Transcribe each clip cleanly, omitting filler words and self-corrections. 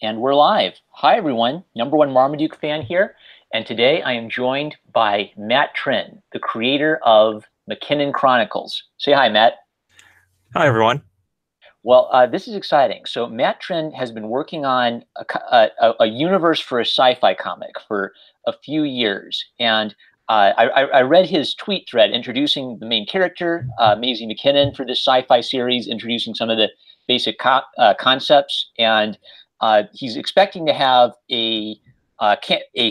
And we're live. Hi, everyone. Number one Marmaduke fan here. And today I am joined by Matt Trinh, the creator of MacKinnon Chronicles. Say hi, Matt. Hi, everyone. Well, this is exciting. So Matt Trinh has been working on a universe for a sci-fi comic for a few years. And I read his tweet thread introducing the main character, Maisie MacKinnon, for this sci-fi series, introducing some of the basic concepts. And he's expecting to have a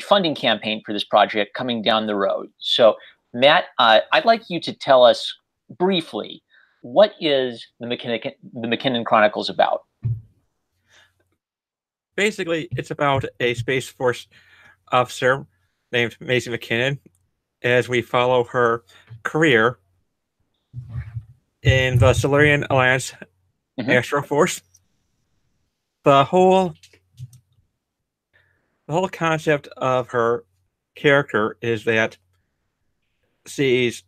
funding campaign for this project coming down the road. So, Matt, I'd like you to tell us briefly, what is the MacKinnon Chronicles about? Basically, it's about a Space Force officer named Maisie MacKinnon as we follow her career in the Solarian Alliance Astro Force. The whole concept of her character is that she's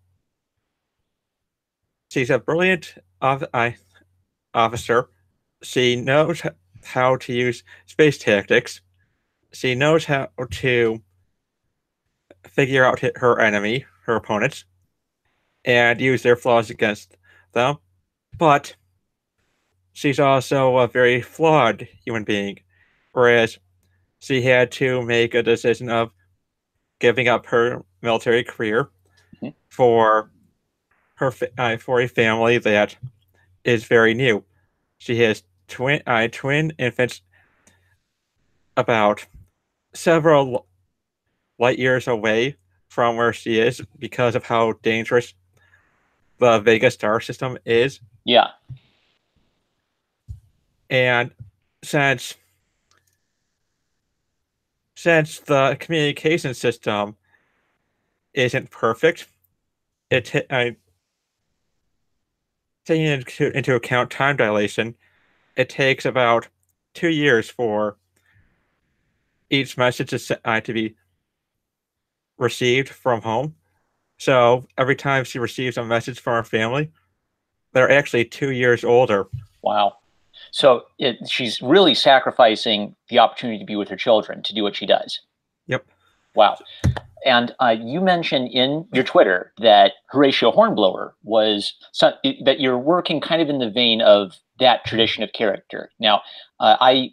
a brilliant officer. She knows how to use space tactics. She knows how to figure out her enemy, her opponents, and use their flaws against them. But she's also a very flawed human being, whereas she had to make a decision of giving up her military career for for a family that is very new. She has twin infants about several light years away from where she is because of how dangerous the Vega star system is. Yeah. And since the communication system isn't perfect, taking into account time dilation, it takes about 2 years for each message to be received from home. So every time she receives a message from her family, they're actually 2 years older. Wow. So she's really sacrificing the opportunity to be with her children to do what she does. Yep. Wow. And you mentioned in your Twitter that Horatio Hornblower that you're working kind of in the vein of that tradition of character. Now, I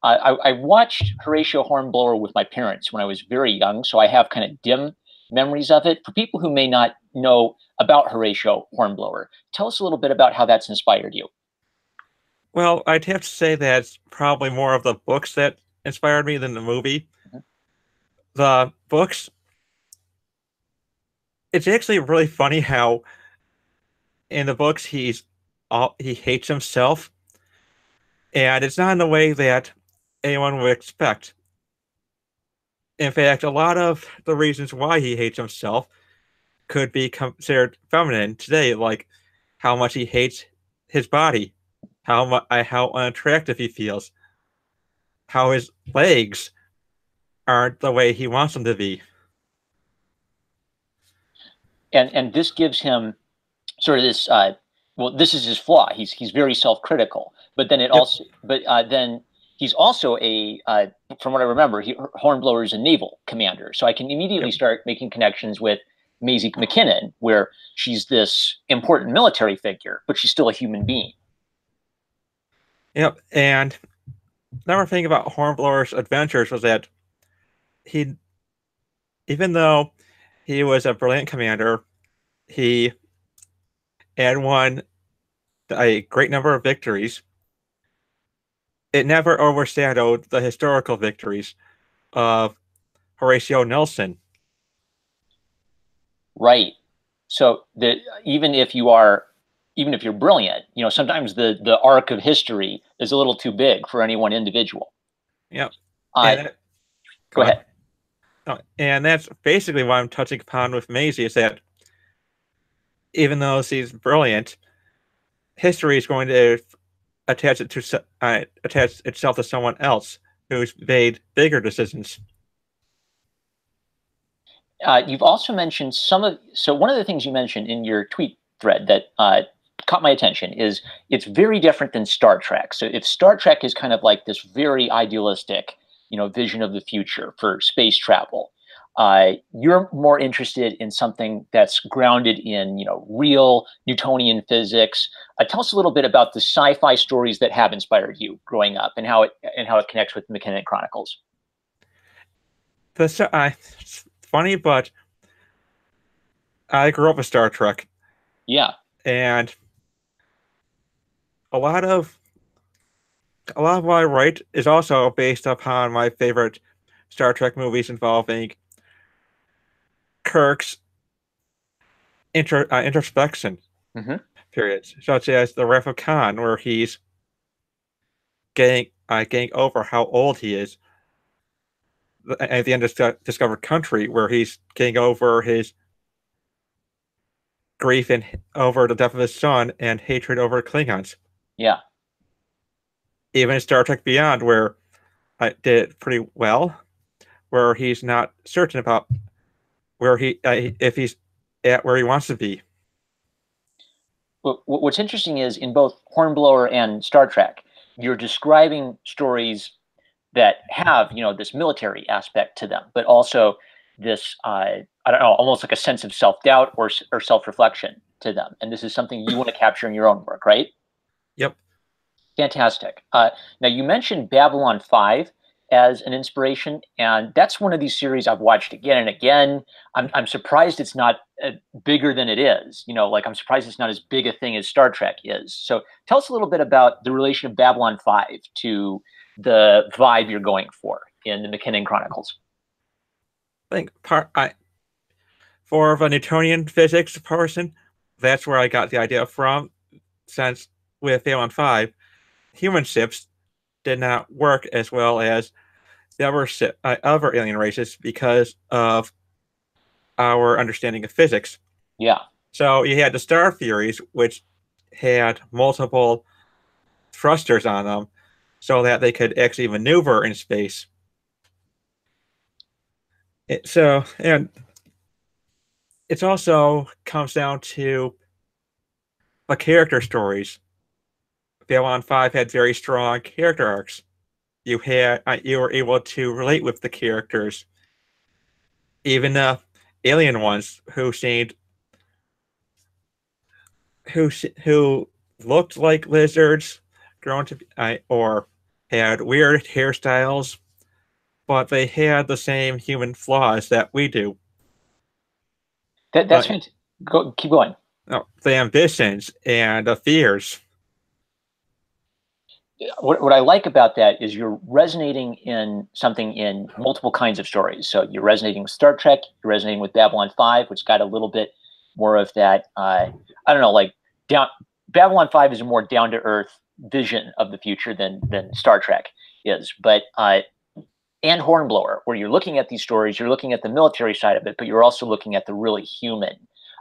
watched Horatio Hornblower with my parents when I was very young, so I have kind of dim memories of it. For people who may not know about Horatio Hornblower, tell us a little bit about how that's inspired you. Well, I'd have to say that it's probably more of the books that inspired me than the movie. The books, it's actually really funny how in the books he hates himself, and it's not in the way that anyone would expect. In fact, a lot of the reasons why he hates himself could be considered feminine today, like how much he hates his body, how unattractive he feels, how his legs aren't the way he wants them to be. And this gives him sort of this well, this is his flaw. He's very self-critical, but then then he's also from what I remember, Hornblower is a naval commander, so I can immediately start making connections with Maisie MacKinnon, where she's this important military figure, but she's still a human being. Yep, and another thing about Hornblower's adventures was that even though he was a brilliant commander, he had won a great number of victories. It never overshadowed the historical victories of Horatio Nelson. Right. So that even if you're brilliant, sometimes the arc of history is a little too big for any one individual. Yep. Go ahead. And that's basically what I'm touching upon with Maisie, is that even though she's brilliant, history is going to attach itself to someone else who's made bigger decisions. You've also mentioned so one of the things you mentioned in your tweet thread that caught my attention is it's very different than Star Trek. So if Star Trek is kind of like this very idealistic, vision of the future for space travel, you're more interested in something that's grounded in, real Newtonian physics. Tell us a little bit about the sci-fi stories that have inspired you growing up, and how it connects with MacKinnon Chronicles. It's funny, but I grew up with Star Trek. Yeah. And a lot of what I write is also based upon my favorite Star Trek movies involving Kirk's introspection periods, such as the Wrath of Khan, where he's getting over how old he is at the end of Discovered Country, where he's getting over his grief and over the death of his son and hatred over Klingons. Yeah. Even in Star Trek Beyond, where I did it pretty well, where he's not certain about where if he's at where he wants to be. What's interesting is in both Hornblower and Star Trek, you're describing stories that have, this military aspect to them, but also this, I don't know, almost like a sense of self-doubt or self-reflection to them. And this is something you want to capture in your own work, right? Yep. Fantastic. Now, you mentioned Babylon 5 as an inspiration, and that's one of these series I've watched again and again. I'm surprised it's not bigger than it is. I'm surprised it's not as big a thing as Star Trek is. So tell us a little bit about the relation of Babylon 5 to the vibe you're going for in the MacKinnon Chronicles. I think for a Newtonian physics person, that's where I got the idea from, since with Babylon 5, human ships did not work as well as the other alien races because of our understanding of physics. Yeah. So you had the star theories, which had multiple thrusters on them so that they could actually maneuver in space. And it also comes down to the character stories. Babylon 5 had very strong character arcs. You were able to relate with the characters, even the alien ones who looked like lizards, grown to be, or had weird hairstyles, but they had the same human flaws that we do. That's fantastic. Keep going. The ambitions and the fears. What I like about that is you're resonating in something in multiple kinds of stories. So you're resonating with Star Trek, you're resonating with Babylon 5, which got a little bit more of that, I don't know, like Babylon 5 is a more down-to-earth vision of the future than Star Trek is. But and Hornblower, where you're looking at these stories, you're looking at the military side of it, but you're also looking at the really human,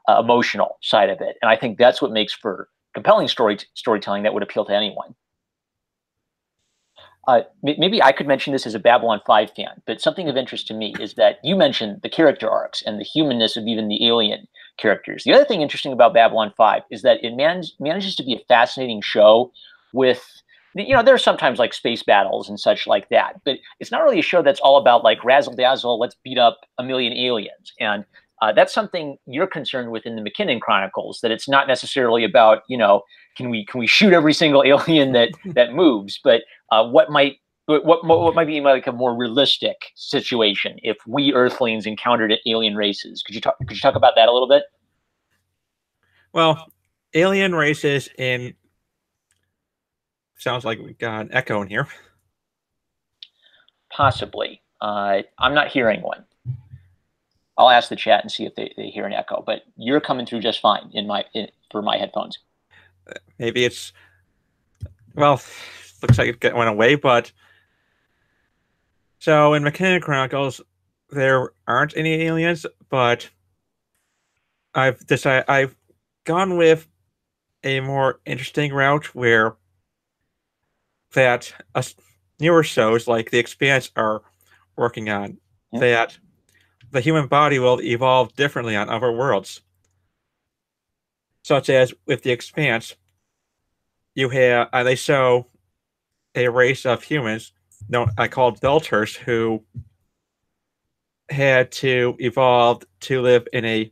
emotional side of it. And I think that's what makes for compelling storytelling that would appeal to anyone. Maybe I could mention this as a Babylon 5 fan, but something of interest to me is that you mentioned the character arcs and the humanness of even the alien characters. The other thing interesting about Babylon 5 is that it manages to be a fascinating show with, there are sometimes like space battles and such like that, but it's not really a show that's all about like razzle dazzle, let's beat up a million aliens. And that's something you're concerned with in the MacKinnon Chronicles, that it's not necessarily about, can we shoot every single alien that moves, but what might be like a more realistic situation if we Earthlings encountered alien races? Could you talk about that a little bit? Well, alien races in sounds like we got an echo in here. Possibly. I'm not hearing one. I'll ask the chat and see if they hear an echo, but you're coming through just fine for my headphones. Maybe it's, well, looks like it went away, but so in MacKinnon Chronicles, there aren't any aliens, but I've gone with a more interesting route where that newer shows like The Expanse are working on, that the human body will evolve differently on other worlds. such as with the Expanse, you have they show a race of humans known I called Delters who had to evolve to live in a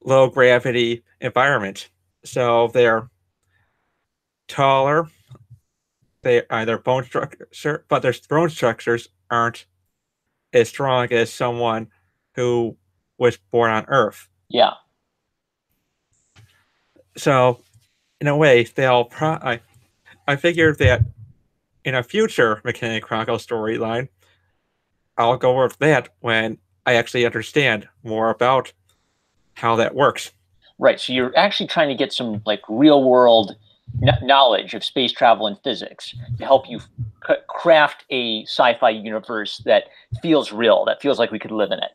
low gravity environment. So they're taller, they their bone structure, but their bone structures aren't as strong as someone who was born on Earth. Yeah. So in a way, I figured that in a future MacKinnon Chronicles storyline, I'll go over that when I actually understand more about how that works. Right. So you're actually trying to get some like real world knowledge of space travel and physics to help you craft a sci-fi universe that feels real, that feels like we could live in it.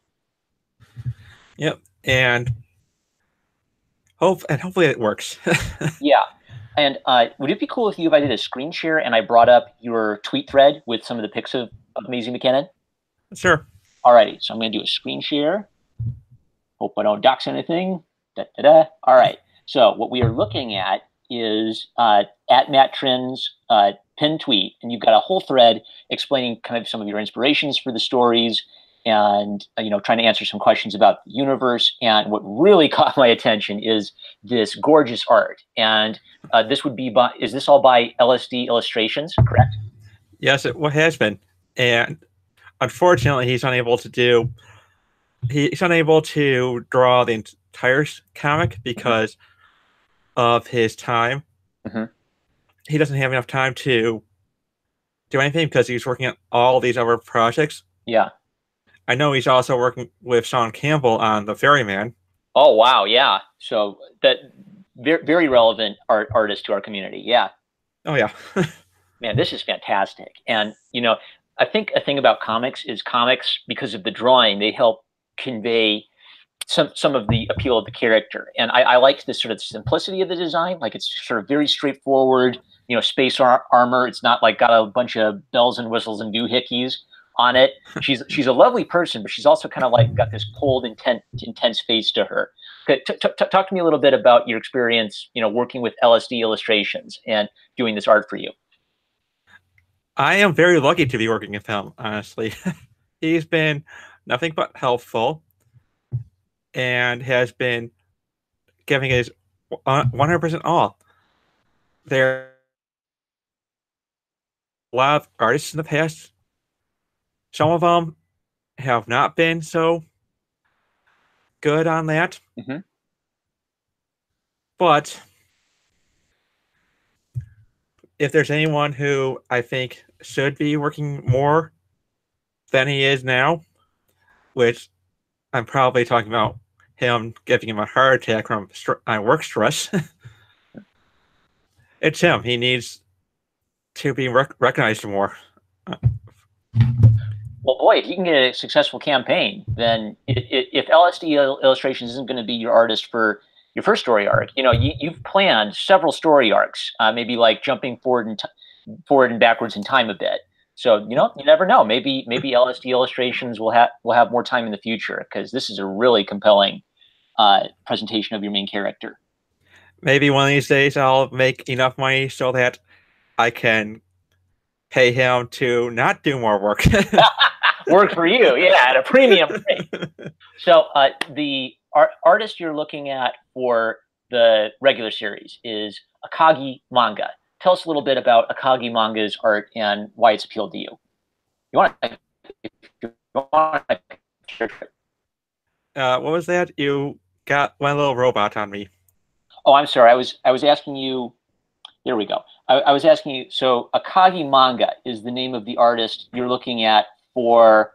Yep. And hopefully it works. Yeah. And would it be cool with you if I did a screen share and I brought up your tweet thread with some of the pics of Amazing MacKinnon? Sure. Alrighty. So I'm going to do a screen share. Hope I don't dox anything. Da, da, da. All right. So what we are looking at is at Matt Trin's pinned tweet, and you've got a whole thread explaining kind of some of your inspirations for the stories, and trying to answer some questions about the universe. And what really caught my attention is this gorgeous art. And this would be is this all by LSD Illustrations, correct? Yes, it has been, and unfortunately, he's unable to draw the entire comic because of his time. Mm-hmm. He doesn't have enough time to do anything because he's working on all these other projects. Yeah. I know he's also working with Sean Campbell on The Ferryman. Oh, wow. Yeah. So that very, very relevant artist to our community. Yeah. Oh, yeah. Man, this is fantastic. And, I think a thing about comics is comics, because of the drawing, they help convey some of the appeal of the character. And I liked this sort of simplicity of the design. Like it's sort of very straightforward, space armor. It's not like got a bunch of bells and whistles and doohickeys on it. She's a lovely person, but she's also kind of like got this cold, intense face to her. Talk to me a little bit about your experience, working with LSD Illustrations and doing this art for you. I am very lucky to be working with him, honestly. He's been nothing but helpful and has been giving his 100% all. There are a lot of artists in the past. Some of them have not been so good on that. Mm-hmm. But if there's anyone who I think should be working more than he is now, which I'm probably talking about him giving him a heart attack from work stress, it's him. He needs to be recognized more. Well, boy, if you can get a successful campaign, then if LSD Illustrations isn't going to be your artist for your first story arc, you've planned several story arcs, maybe like jumping forward and backwards in time a bit. So you never know. Maybe LSD Illustrations will have more time in the future, because this is a really compelling presentation of your main character. Maybe one of these days I'll make enough money so that I can pay him to not do more work. Work for you, yeah, at a premium rate. So the artist you're looking at for the regular series is Akagi Manga. Tell us a little bit about Akagi Manga's art and why it's appealed to you. What was that? You got one little robot on me. Oh, I'm sorry. I was asking you. There we go. I was asking you. So Akagi Manga is the name of the artist you're looking at for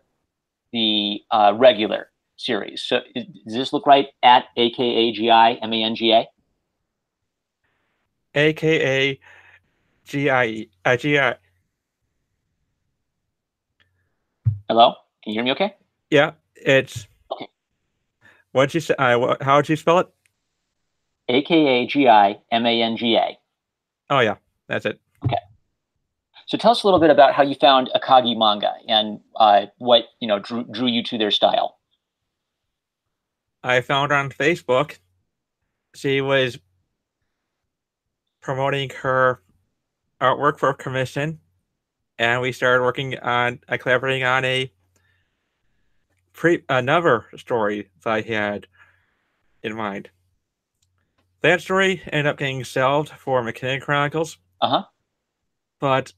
the regular series. So does this look right? At AKAGI AKA GI. Hello? Can you hear me okay? Yeah, it's... Okay. What'd you say? How would you spell it? AKAGIMANGA. Oh, yeah. That's it. Okay. So tell us a little bit about how you found Akagi Manga and what drew you to their style. I found her on Facebook, she was promoting her artwork for commission, and we started working on collaborating on another story that I had in mind. That story ended up getting shelved for MacKinnon Chronicles, Uh-huh. but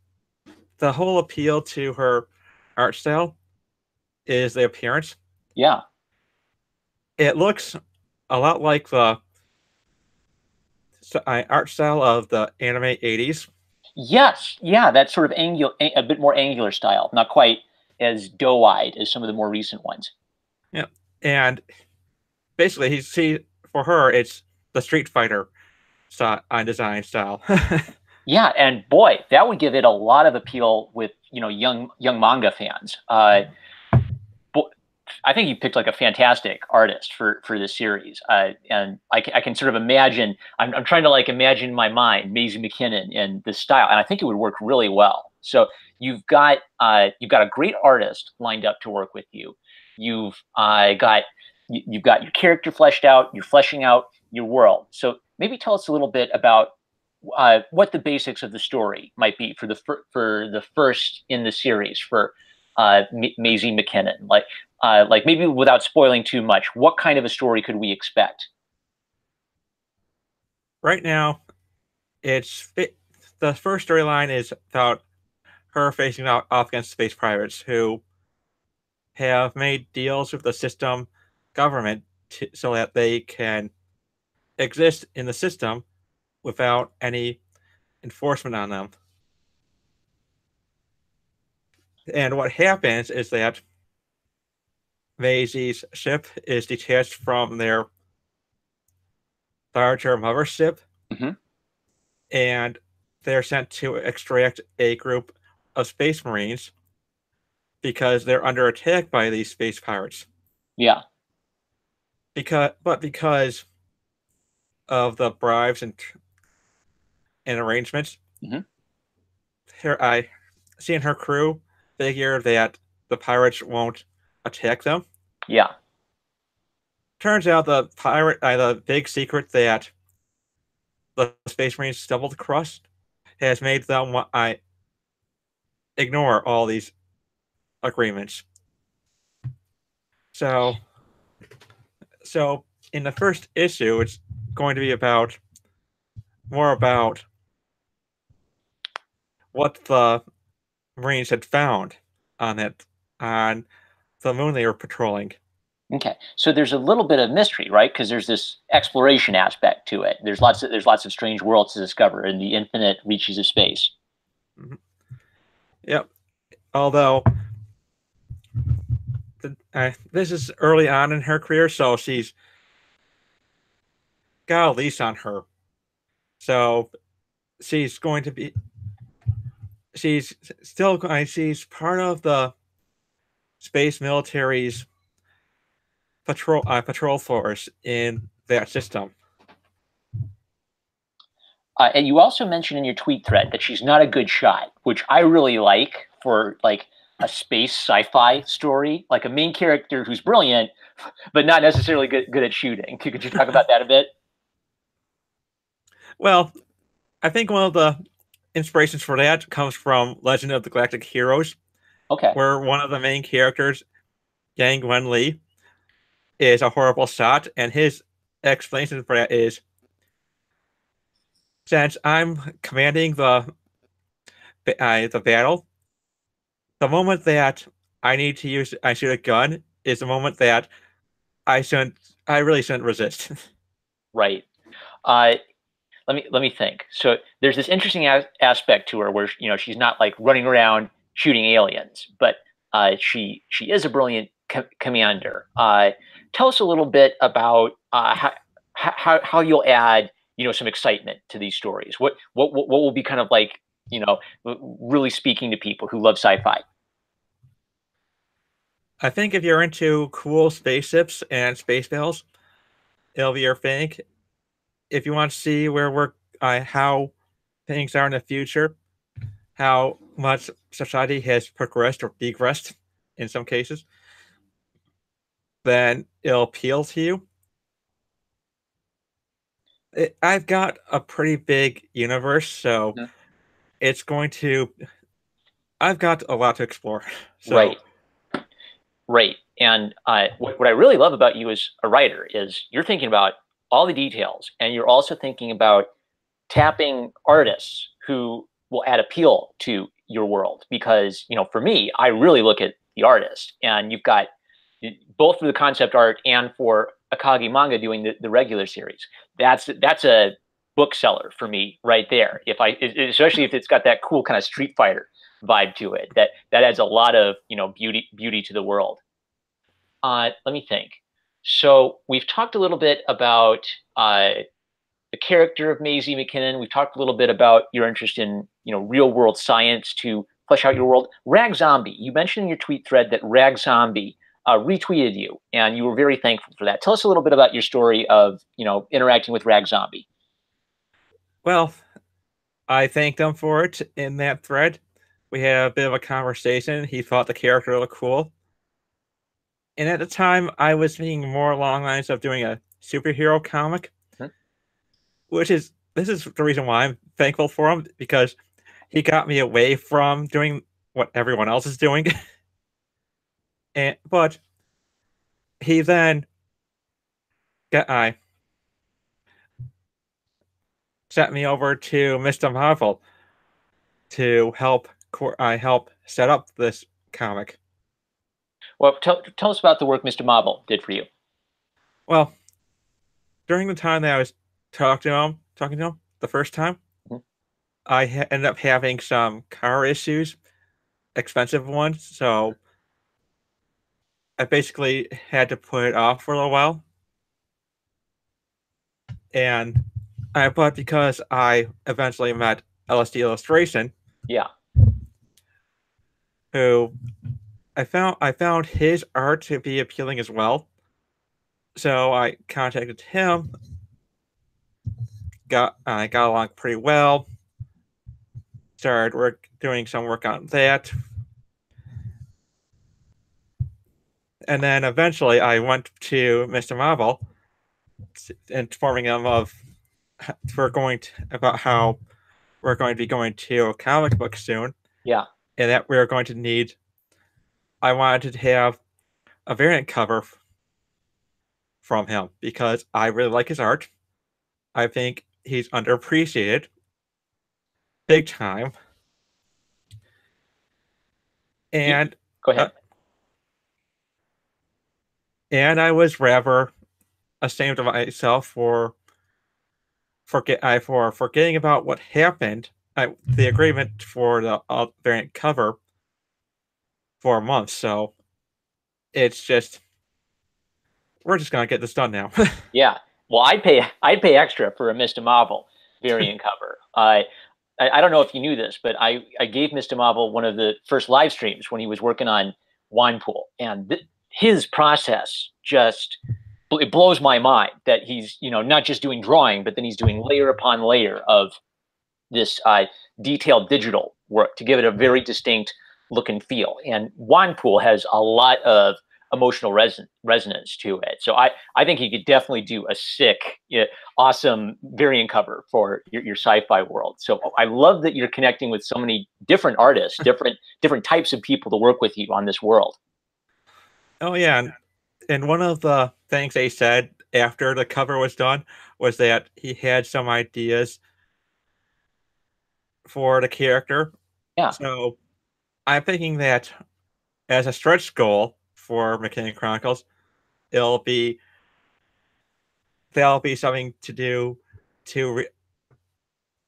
the whole appeal to her art style is the appearance. Yeah. It looks a lot like the art style of the anime 80s. Yes. Yeah, that sort of a bit more angular style, not quite as doe-eyed as some of the more recent ones. Yeah. And basically, for her, it's the Street Fighter design style. Yeah, and boy, that would give it a lot of appeal with young manga fans. I think you picked like a fantastic artist for this series, and I can sort of imagine. I'm trying to like imagine in my mind Maisie MacKinnon and this style, and I think it would work really well. So you've got a great artist lined up to work with you. You've got your character fleshed out. You're fleshing out your world. So maybe tell us a little bit about what the basics of the story might be for the first in the series for Maisie MacKinnon. Like maybe without spoiling too much, what kind of a story could we expect? Right now, the first storyline is about her facing off against space pirates who have made deals with the system government so that they can exist in the system without any enforcement on them. And what happens is that Maisie's ship is detached from their larger mothership, Mm-hmm. and they're sent to extract a group of space marines because they're under attack by these space pirates. Yeah. Because of the bribes and arrangements, Mm-hmm. she and her crew figure that the pirates won't attack them. Yeah. Turns out the big secret that the Space Marines stumbled across has made them ignore all these agreements. So, so in the first issue, it's going to be more about what the Marines had found on the moon they were patrolling. Okay. So there's a little bit of mystery, right? Because there's this exploration aspect to it. There's lots of strange worlds to discover in the infinite reaches of space. Mm-hmm. Yep. Although this is early on in her career, so she's got a lease on her. So she's going to be she's still she's part of the space military's patrol force in that system. And you also mentioned in your tweet thread that she's not a good shot, which I really like for like a space sci-fi story, like a main character who's brilliant, but not necessarily good at shooting. Could you talk about that a bit? Well, I think one of the inspirations for that comes from Legend of the Galactic Heroes, Okay. where one of the main characters, Yang Wen Li, is a horrible shot, and his explanation for that is, since I'm commanding the battle, the moment that I shoot a gun is the moment that I really shouldn't resist. Right. Uh, let me think. So there's this interesting aspect to her where she's not like running around shooting aliens, but she is a brilliant commander. Tell us a little bit about how you'll add some excitement to these stories. What will be kind of like really speaking to people who love sci-fi. I think if you're into cool spaceships and space battles, it'll be your thing. If you want to see how things are in the future, how much society has progressed or degressed in some cases, then it'll appeal to you. I've got a pretty big universe, so Mhm. it's going to. I've got a lot to explore. So, Right. Right. And what I really love about you as a writer is you're thinking about all the details, and you're also thinking about tapping artists who will add appeal to your world. Because, for me, I really look at the artist, and you've got both for the concept art and for Akagi manga doing the regular series. That's a bookseller for me right there. Especially if it's got that cool kind of Street Fighter vibe to it, that adds a lot of beauty to the world. Let me think. So we've talked a little bit about the character of Maisie MacKinnon. We've talked a little bit about your interest in real world science to flesh out your world. Rag Zombie. You mentioned in your tweet thread that Rag Zombie retweeted you, and you were very thankful for that. Tell us a little bit about your story of interacting with Rag Zombie. well, I thanked him for it in that thread. We had a bit of a conversation. He thought the character looked cool. And at the time, I was thinking more along lines of doing a superhero comic, Hmm? this is the reason why I'm thankful for him, because he got me away from doing what everyone else is doing. But he then I sent me over to Mr. Marvel to help set up this comic. Well, tell us about the work Mr. Marvel did for you. Well, during the time that I was talking to him the first time, Mhm. ended up having some car issues, expensive ones, so I basically had to put it off for a little while. And but because I eventually met LSD Illustration, Yeah. who I found his art to be appealing as well. So I contacted him. I got along pretty well. Started doing some work on that, and then eventually I went to Mr. Marvel, informing him of about how we're going to be going to a comic book soon, Yeah. and that we're going to need. I wanted to have a variant cover from him because I really like his art. I think he's underappreciated, big time, You, and go uh, ahead. I was rather ashamed of myself for forgetting about what happened. The agreement for the variant cover for a month, so it's just we're just gonna get this done now. Yeah. Well, I'd pay extra for a Mr. Marvel variant cover. I don't know if you knew this, but I gave Mr. Marvel one of the first live streams when he was working on Winepool, and his process just it blows my mind that he's not just doing drawing, but then he's doing layer upon layer of this detailed digital work to give it a very distinct look and feel. And Winepool has a lot of emotional resonance to it. So I think he could definitely do a sick, awesome variant cover for your sci-fi world. So I love that you're connecting with so many different artists, different types of people to work with you on this world. Oh yeah, and one of the things they said after the cover was done was that he had some ideas for the character. Yeah. So I'm thinking that as a stretch goal for MacKinnon Chronicles, it'll be that'll be something to do to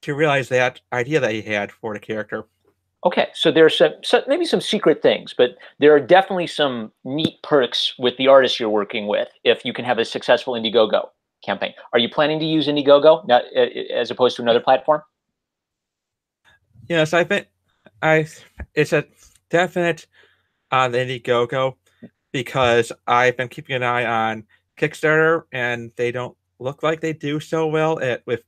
to realize that idea that he had for the character. Okay, so there's maybe some secret things, but there are definitely some neat perks with the artists you're working with if you can have a successful Indiegogo campaign. Are you planning to use Indiegogo as opposed to another platform? Yes, I think I it's a definite on the Indiegogo because I've been keeping an eye on Kickstarter and they don't look like they do so well with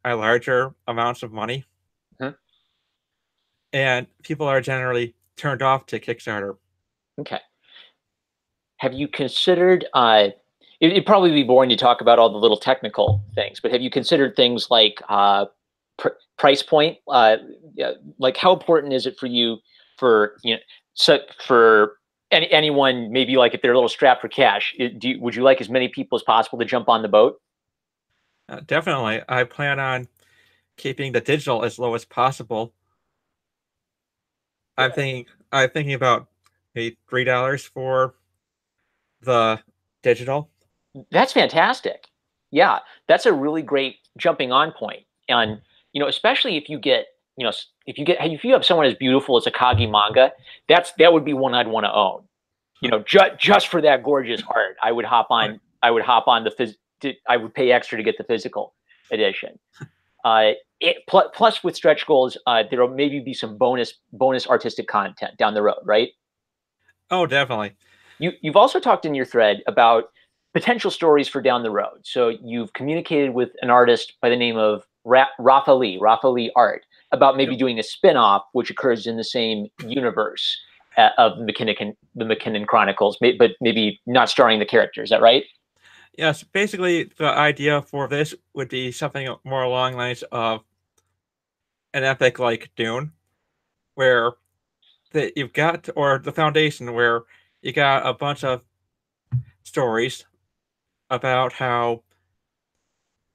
larger amounts of money, Hmm. and people are generally turned off to Kickstarter. Okay. Have you considered it'd probably be boring to talk about all the little technical things, but have you considered things like price point? Yeah, like how important is it for you for so for anyone maybe like if they're a little strapped for cash? Would you like as many people as possible to jump on the boat? Definitely. I plan on keeping the digital as low as possible. I'm thinking about maybe $3 for the digital. That's fantastic. Yeah, that's a really great jumping on point. And especially if you get, if you have someone as beautiful as Akagi manga, that would be one I'd want to own. Just for that gorgeous art, I would hop on. I would hop on I would pay extra to get the physical edition. Plus, with stretch goals, there'll maybe be some bonus artistic content down the road, right? Oh, definitely. You've also talked in your thread about potential stories for down the road. So you've communicated with an artist by the name of Rafa Lee Art, about maybe doing a spin-off which occurs in the same universe of the MacKinnon Chronicles, but maybe not starring the character. Is that right? Yes, basically the idea for this would be something more along the lines of an epic like Dune, where you've got, or the Foundation, where you got a bunch of stories about how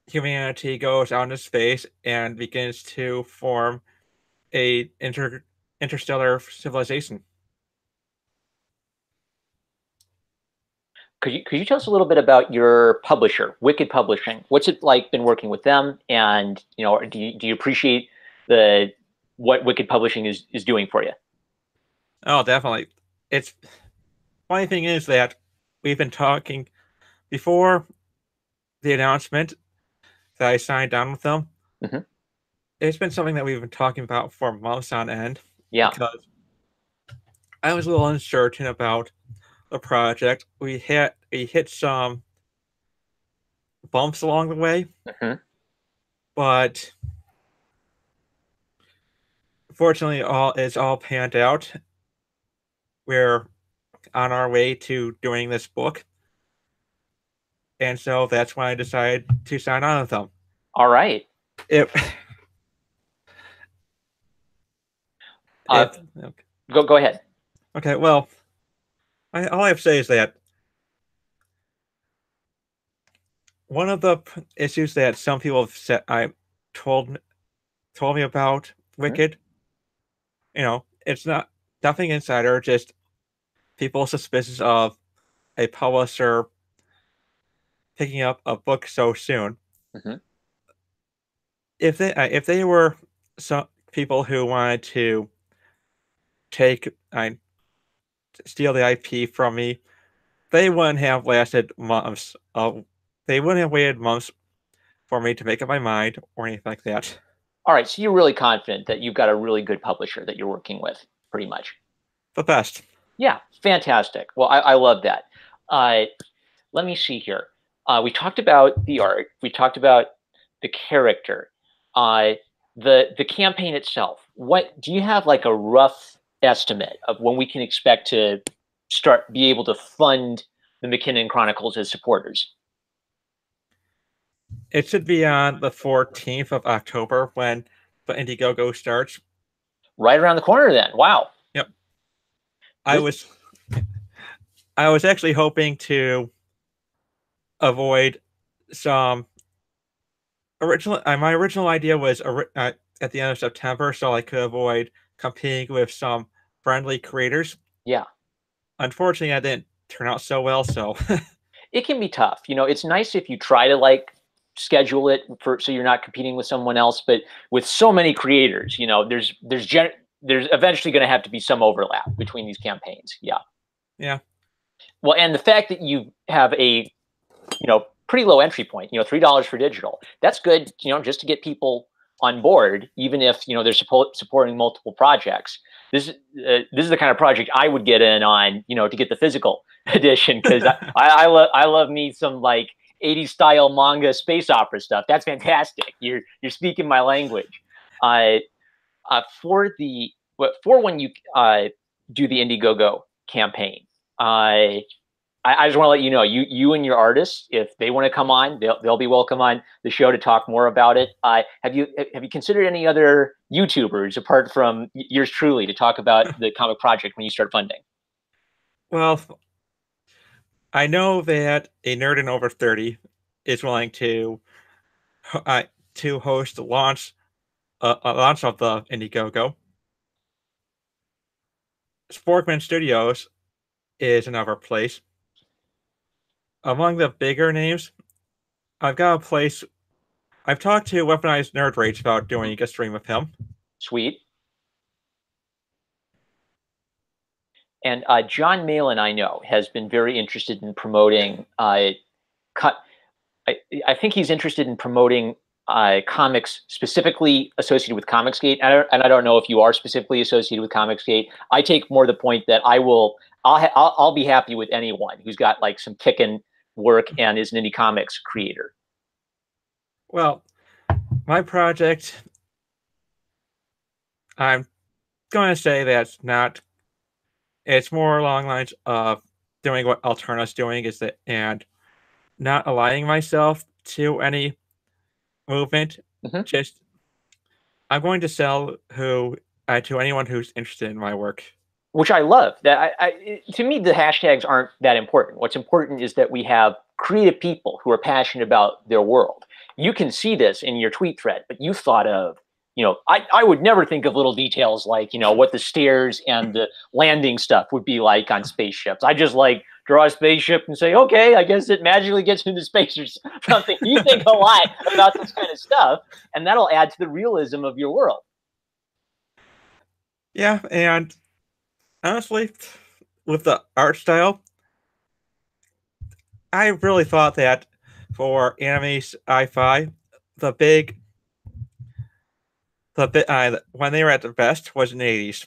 humanity goes out into space and begins to form a interstellar civilization. Could you tell us a little bit about your publisher, Wicked Publishing? What's it like been working with them? And do you appreciate what Wicked Publishing is doing for you? Oh, definitely. It's funny thing is that we've been talking before the announcement that I signed on with them. Mm-hmm. It's been something that we've been talking about for months on end. Yeah. Because I was a little uncertain about the project. We hit some bumps along the way, Mm-hmm. but fortunately, it's all panned out. We're on our way to doing this book, and so that's when I decided to sign on with them. All right. It, Okay. Go ahead. Okay, well, all I have to say is that one of the issues that some people have said, told me about Wicked, it's nothing insider, just people suspicious of a publisher picking up a book so soon. Mm-hmm. If they were some people who wanted to steal the IP from me, they wouldn't have lasted months. They wouldn't have waited months for me to make up my mind or anything like that. All right. So you're really confident that you've got a really good publisher that you're working with, pretty much. The best. Yeah. Fantastic. Well, I love that. Let me see here. We talked about the art. We talked about the character. The campaign itself. What do you have like a rough estimate of when we can expect to be able to fund the MacKinnon Chronicles as supporters? It should be on the 14th of October when the Indiegogo starts. Right around the corner then. Wow. Yep. I was actually hoping to avoid some my original idea was at the end of September, so I could avoid competing with some friendly creators. Yeah. Unfortunately, that didn't turn out so well, so it can be tough. It's nice if you try to like schedule it so you're not competing with someone else, but with so many creators, there's eventually going to have to be some overlap between these campaigns. Yeah. Yeah. Well, and the fact that you have a pretty low entry point, $3 for digital, that's good, just to get people on board, even if they're supporting multiple projects. This is the kind of project I would get in on, to get the physical edition, because I love me some like 80s style manga space opera stuff. That's fantastic. You're speaking my language. For when you do the Indiegogo campaign, I just want to let you know, you and your artists, if they want to come on, they'll be welcome on the show to talk more about it. Have you considered any other YouTubers apart from yours truly to talk about the comic project when you start funding? Well, I know that a nerd in over 30 is willing to host a launch of the Indiegogo. Sporkman Studios is another place. Among the bigger names, I've got a place. I've talked to Weaponized Nerd Rage about doing a stream with him. Sweet. And John Malin, I know, has been very interested in promoting. I think he's interested in promoting comics specifically associated with Comicsgate, and I don't know if you are specifically associated with Comicsgate. I take more the point that I'll be happy with anyone who's got like some kickin' work and is an indie comics creator. Well, my project, I'm going to say that's not. It's more along the lines of doing what Alterna's doing, and not aligning myself to any movement. Just I'm going to sell to anyone who's interested in my work. Which I love. That to me, the hashtags aren't that important. What's important is that we have creative people who are passionate about their world. You can see this in your tweet thread, but you've thought of, I would never think of little details like, what the stairs and the landing stuff would be like on spaceships. I just like draw a spaceship and say, okay, I guess it magically gets into space or something. You think a lot about this kind of stuff, and that'll add to the realism of your world. Yeah, and honestly, with the art style, I really thought that for anime sci-fi, when they were at their best was in the 80s.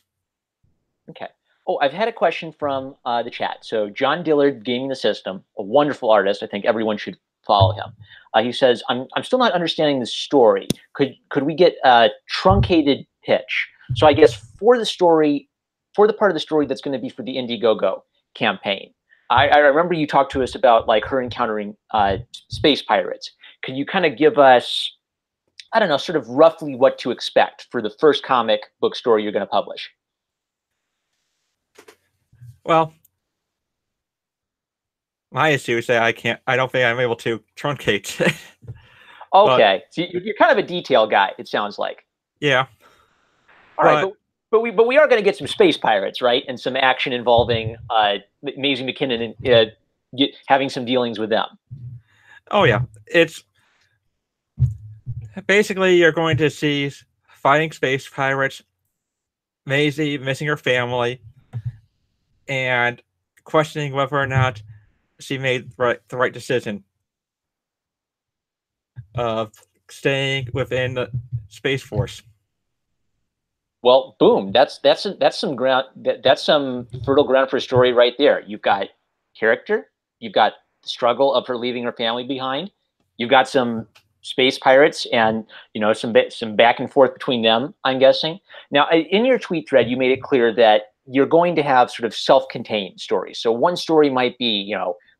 Okay. Oh, I've had a question from the chat. So John Dillard, Gaming the System, a wonderful artist. I think everyone should follow him. He says, I'm still not understanding the story. Could we get a truncated pitch? So I guess for the part of the story that's going to be for the Indiegogo campaign, I remember you talked to us about like her encountering space pirates. Could you kind of give us, I don't know, sort of roughly what to expect for the first comic book story you're going to publish? Well, my issue is that I don't think I'm able to truncate. Okay, so you're kind of a detail guy, it sounds like. Yeah. All right, but we are going to get some space pirates, right? And some action involving Maisie MacKinnon and having some dealings with them. Oh yeah, it's basically you're going to see fighting space pirates, Maisie missing her family, and questioning whether or not she made the right decision of staying within the Space Force. Well, boom! That's some ground. That's some fertile ground for a story right there. You've got character. You've got the struggle of her leaving her family behind. You've got some space pirates, and some back and forth between them, I'm guessing. Now, in your tweet thread, you made it clear that you're going to have sort of self-contained stories. So one story might be,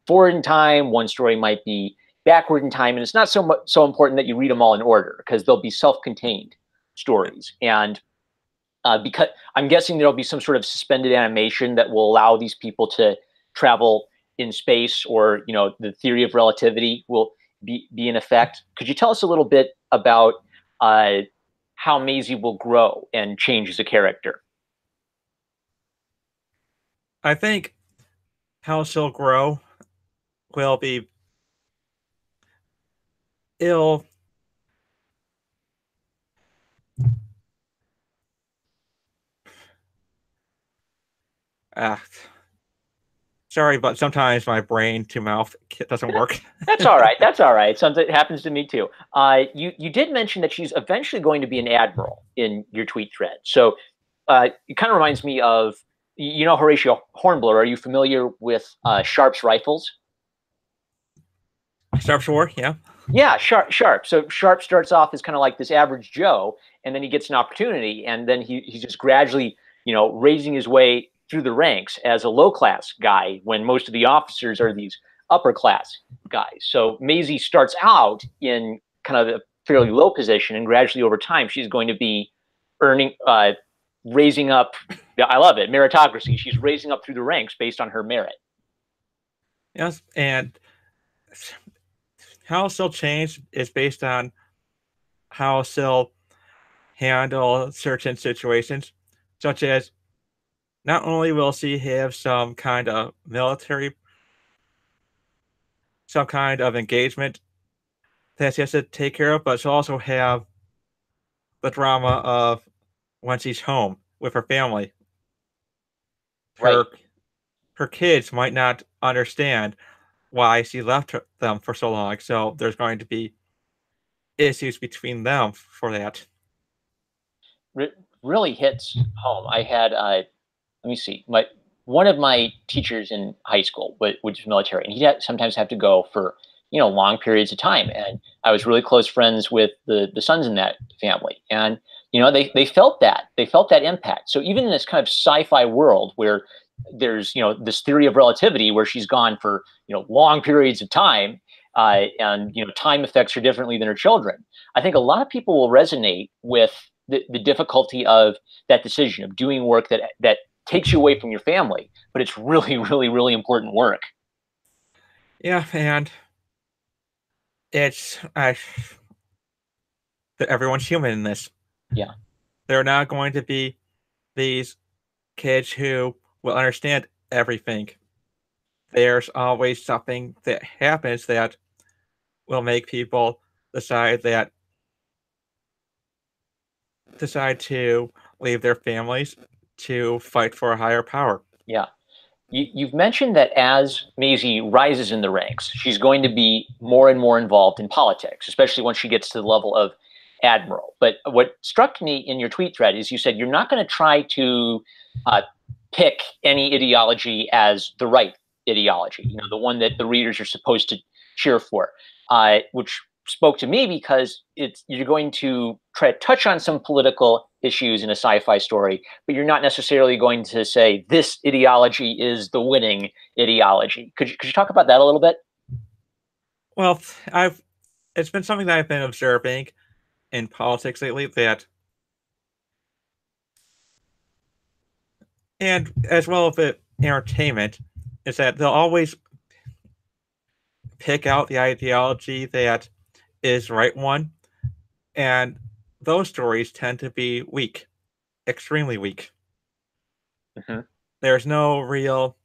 forward in time. One story might be backward in time, and it's not so important that you read them all in order because they'll be self-contained stories. And because I'm guessing there'll be some sort of suspended animation that will allow these people to travel in space, or the theory of relativity will be in effect. Could you tell us a little bit about how Maisie will grow and change as a character? I think how she'll grow will be ill. Sorry, but sometimes my brain to mouth doesn't work. That's all right. That's all right. Something happens to me too. You did mention that she's eventually going to be an admiral in your tweet thread. So it kind of reminds me of, Horatio Hornblower. Are you familiar with Sharp's rifles? Sharp's War, yeah. Yeah, Sharp. So Sharp starts off as kind of like this average Joe, and then he gets an opportunity, and then he's just gradually, raising his way through the ranks as a low-class guy when most of the officers are these upper-class guys. So Maisie starts out in kind of a fairly low position, and gradually over time, she's going to be earning, raising up. I love it, meritocracy. She's raising up through the ranks based on her merit. Yes, and how she'll change is based on how she'll handle certain situations, such as not only will she have some kind of military, some kind of engagement that she has to take care of, but she'll also have the drama of when she's home with her family. Her, Right. her kids might not understand why she left them for so long, so there's going to be issues between them for that. Really hits home. I had let me see, one of my teachers in high school, which is military, and he'd sometimes have to go for long periods of time. And I was really close friends with the sons in that family, and they felt that impact. So even in this kind of sci-fi world where there's this theory of relativity where she's gone for long periods of time, and time affects her differently than her children. I think a lot of people will resonate with the difficulty of that decision of doing work that takes you away from your family, but it's really, really, really important work. Yeah, and it's everyone's human in this. Yeah. They're not going to be these kids who will understand everything. There's always something that happens that will make people decide to leave their families to fight for a higher power. Yeah. You've mentioned that as Maisie rises in the ranks, she's going to be more and more involved in politics, especially once she gets to the level of admiral. But what struck me in your tweet thread is you said you're not going to try to pick any ideology as the right ideology, the one that the readers are supposed to cheer for, which spoke to me because you're going to try to touch on some political issues in a sci-fi story, but you're not necessarily going to say this ideology is the winning ideology. Could you talk about that a little bit? Well, it's been something that I've been observing in politics lately, and as well as entertainment, is that they'll always pick out the ideology that is the right one, and those stories tend to be weak, extremely weak. Mm-hmm. There's no real.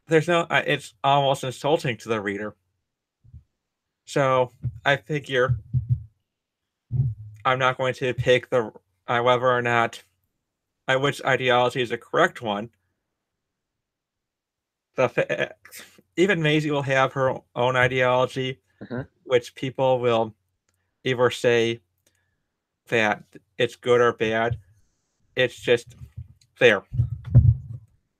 There's no. It's almost insulting to the reader. So I figure I'm not going to pick whether or not which ideology is the correct one. Even Maisie will have her own ideology, Mm-hmm. which people will either say that it's good or bad. It's just there.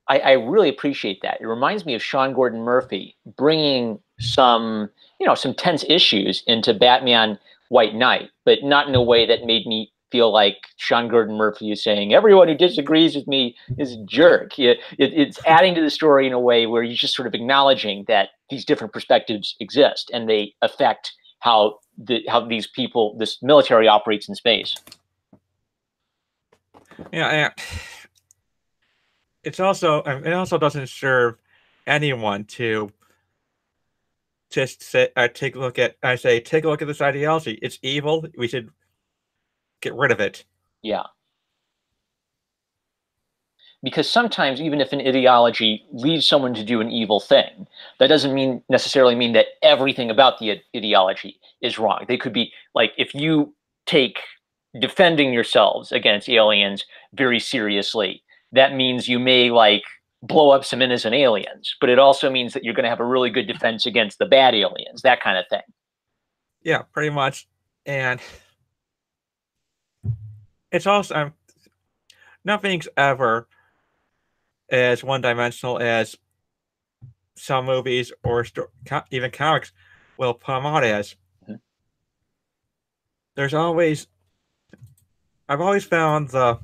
I really appreciate that. It reminds me of Sean Gordon Murphy bringing some tense issues into Batman White Knight, but not in a way that made me feel like Sean Gordon Murphy is saying everyone who disagrees with me is a jerk. It's adding to the story in a way where you're just sort of acknowledging that these different perspectives exist and they affect how these people, this military, operates in space. Yeah, it also doesn't serve anyone to just say take a look at this ideology. It's evil. We should get rid of it. Yeah. Because sometimes even if an ideology leads someone to do an evil thing, that doesn't necessarily mean that everything about the ideology is wrong. They could be like, if you take defending yourselves against aliens very seriously, that means you may blow up some innocent aliens, but it also means that you're going to have a really good defense against the bad aliens, that kind of thing. Yeah, pretty much. And it's also nothing's ever as one-dimensional as some movies or even comics will put them out as. Mm-hmm. I've always found the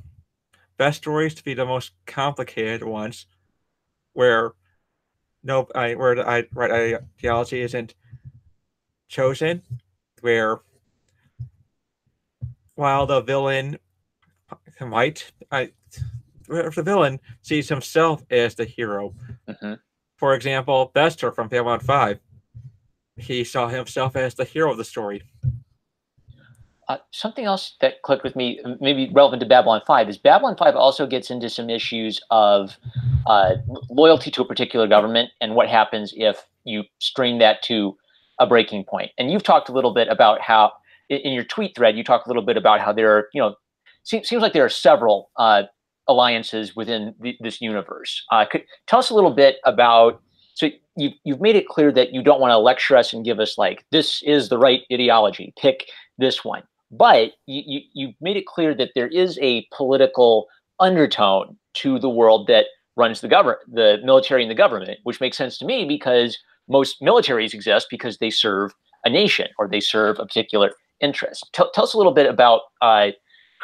best stories to be the most complicated ones, where where the right ideology isn't chosen, where while the villain might, if the villain sees himself as the hero. Mm-hmm. For example, Bester from Babylon 5, he saw himself as the hero of the story. Something else that clicked with me, maybe relevant to Babylon 5, is Babylon 5 also gets into some issues of loyalty to a particular government and what happens if you string that to a breaking point. And you've talked a little bit about how, in your tweet thread, you talk a little bit about how there are, seems like there are several alliances within this universe. Tell us a little bit about, so you've made it clear that you don't want to lecture us and give us like, this is the right ideology, pick this one. But you've made it clear that there is a political undertone to the world that runs the military and the government, which makes sense to me because most militaries exist because they serve a nation or they serve a particular interest. Tell us a little bit about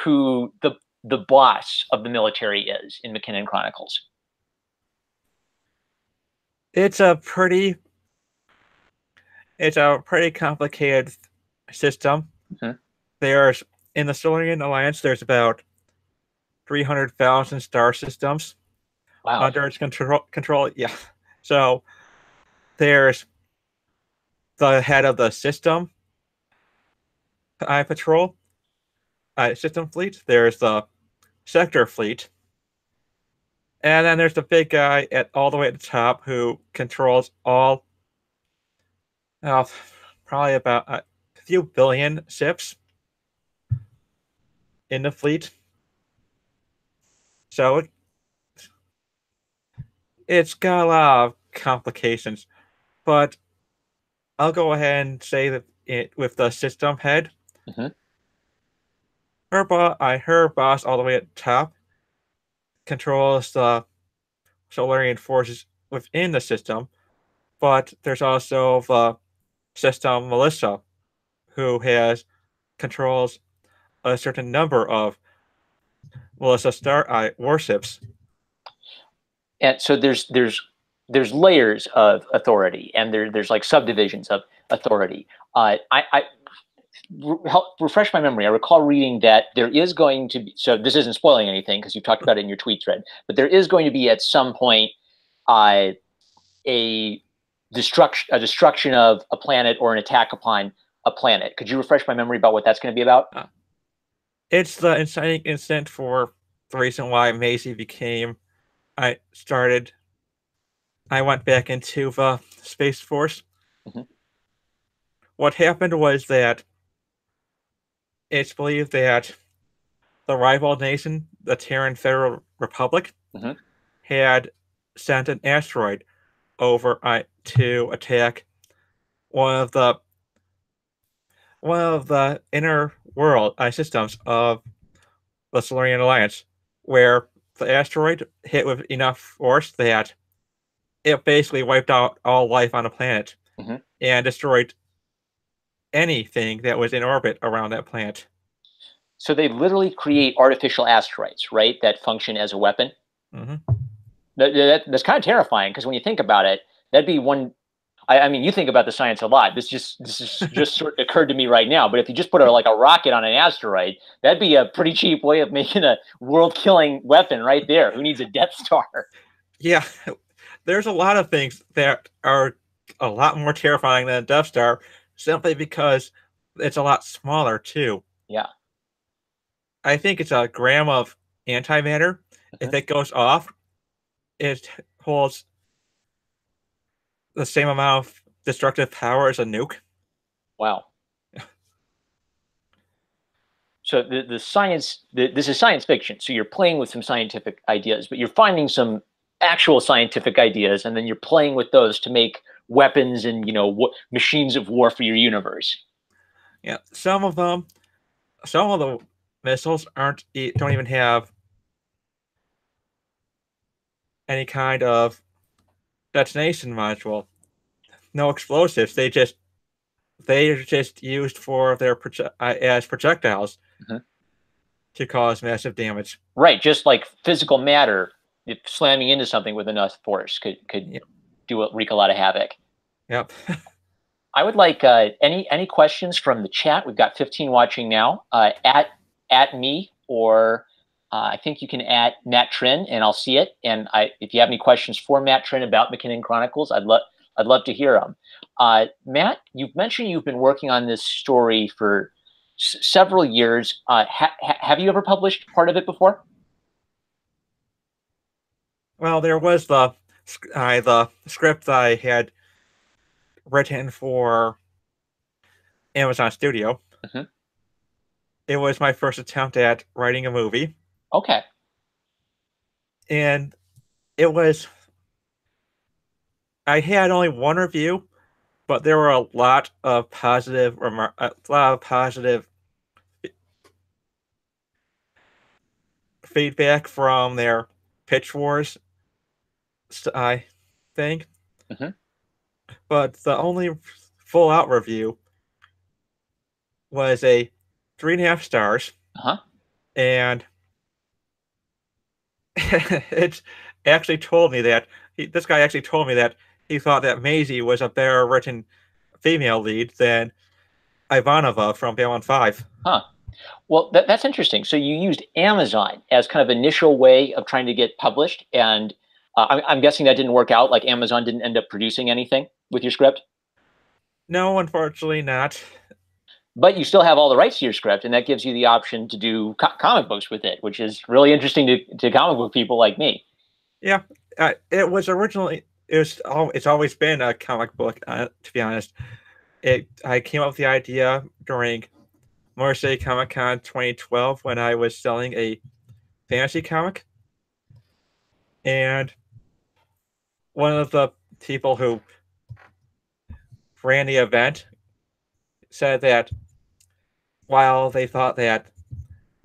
who the boss of the military is in MacKinnon Chronicles. It's a pretty complicated system. Mm-hmm. There's, in the Solarian Alliance, there's about 300,000 star systems under its control. Yeah. So there's the head of the system patrol system fleet. There's the sector fleet. And then there's the big guy all the way at the top who controls all, probably about a few billion ships in the fleet. So it's got a lot of complications. But I'll go ahead and say that with the system head, mm-hmm. her boss all the way at the top controls the Solarian forces within the system, but there's also the system militia, who controls a certain number of militia warships. And so there's layers of authority, and there's like subdivisions of authority. I help refresh my memory. I recall reading that there is going to be, so this isn't spoiling anything because you've talked about it in your tweet thread, but there is going to be at some point a destruction of a planet or an attack upon a planet. Could you refresh my memory about what that's going to be about? It's the inciting incident for the reason why Maisie became. I went back into the Space Force. Mm-hmm. What happened was that it's believed that the rival nation, the Terran Federal Republic, mm-hmm. had sent an asteroid over to attack one of the inner world systems of the Solarian Alliance, where the asteroid hit with enough force that it basically wiped out all life on the planet, mm-hmm. and destroyed anything that was in orbit around that planet. So they literally create artificial asteroids, right, that function as a weapon? Mm-hmm. That's kind of terrifying, because when you think about it, that'd be one. I mean, you think about the science a lot. This is just sort of occurred to me right now. But if you just put a rocket on an asteroid, that'd be a pretty cheap way of making a world-killing weapon right there. Who needs a Death Star? Yeah, there's a lot of things that are a lot more terrifying than a Death Star, simply because it's a lot smaller too. Yeah. I think it's a gram of antimatter. Mm-hmm. If it goes off, it holds the same amount of destructive power as a nuke. Wow. So the science, this is science fiction. So you're playing with some scientific ideas, but you're finding some actual scientific ideas, and then you're playing with those to make weapons and machines of war for your universe. Yeah, some of the missiles don't even have any kind of detonation module. No explosives. They're just used for their as projectiles. Mm-hmm. to cause massive damage. Right, just like physical matter, if slamming into something with enough force could Yep. wreak a lot of havoc. Yep. I would like any questions from the chat. We've got 15 watching now. At me, or I think you can at Matt Trinh, and I'll see it. And if you have any questions for Matt Trinh about MacKinnon Chronicles, I'd love to hear them. Matt, you've mentioned you've been working on this story for several years. Have you ever published part of it before? Well, there was the script I had written for Amazon Studio. Mm-hmm. It was my first attempt at writing a movie. Okay. And it was, I had only one review, but there were a lot of positive feedback from their pitch wars, I think. Mm-hmm. But the only full out review was a 3.5 stars. Uh-huh. And it actually told me that this guy actually told me that he thought that Maisie was a better written female lead than Ivanova from Babylon 5. Huh. Well, that's interesting. So you used Amazon as kind of initial way of trying to get published, and I'm guessing that didn't work out. Like Amazon didn't end up producing anything with your script. No, unfortunately not. But you still have all the rights to your script, and that gives you the option to do comic books with it, which is really interesting to comic book people like me. Yeah, it was originally it's always been a comic book. To be honest, I came up with the idea during Marseille Comic Con 2012 when I was selling a fantasy comic, and one of the people who ran the event said that while they thought that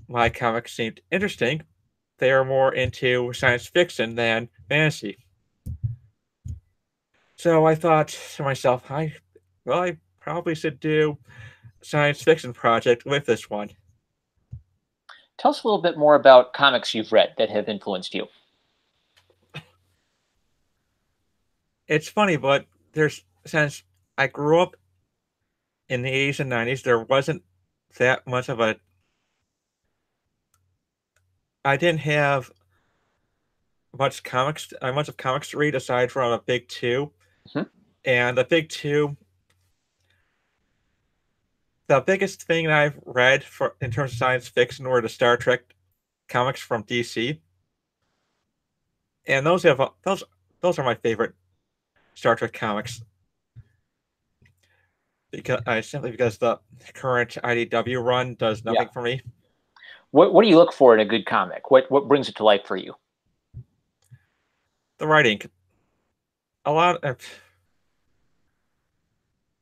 my comic seemed interesting, they are more into science fiction than fantasy. So I thought to myself, I probably should do a science fiction project with this one. Tell us a little bit more about comics you've read that have influenced you. It's funny, but since I grew up in the 80s and 90s, there wasn't that much of I didn't have much of comics to read aside from a big two. Mm-hmm. And the big two, the biggest thing that I've read in terms of science fiction were the Star Trek comics from DC. And those are my favorite Star Trek comics. Simply because the current IDW run does nothing for me. What do you look for in a good comic? What brings it to life for you? The writing. A lot of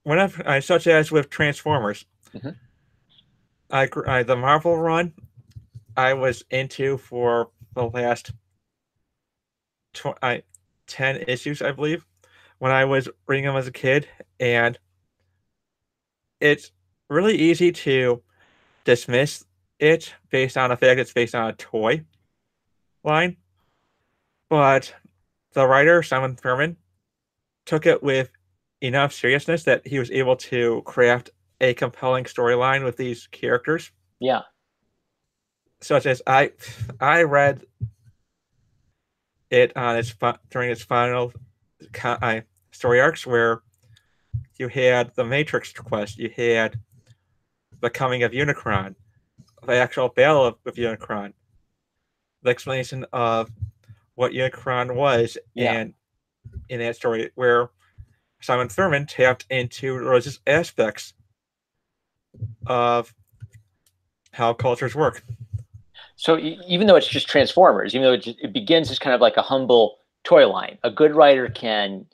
whenever such as with Transformers. Mm-hmm. The Marvel run I was into for the last 10 issues, I believe, when I was reading them as a kid, and it's really easy to dismiss it based on the fact it's based on a toy line, but the writer, Simon Furman, took it with enough seriousness that he was able to craft a compelling storyline with these characters. Yeah. Such as I read it on during its final story arcs, where you had the Matrix quest, you had the coming of Unicron, the actual battle of Unicron, the explanation of what Unicron was, and in that story where Simon Furman tapped into religious aspects of how cultures work. So even though it's just Transformers, even though it begins as kind of like a humble toy line, a good writer can,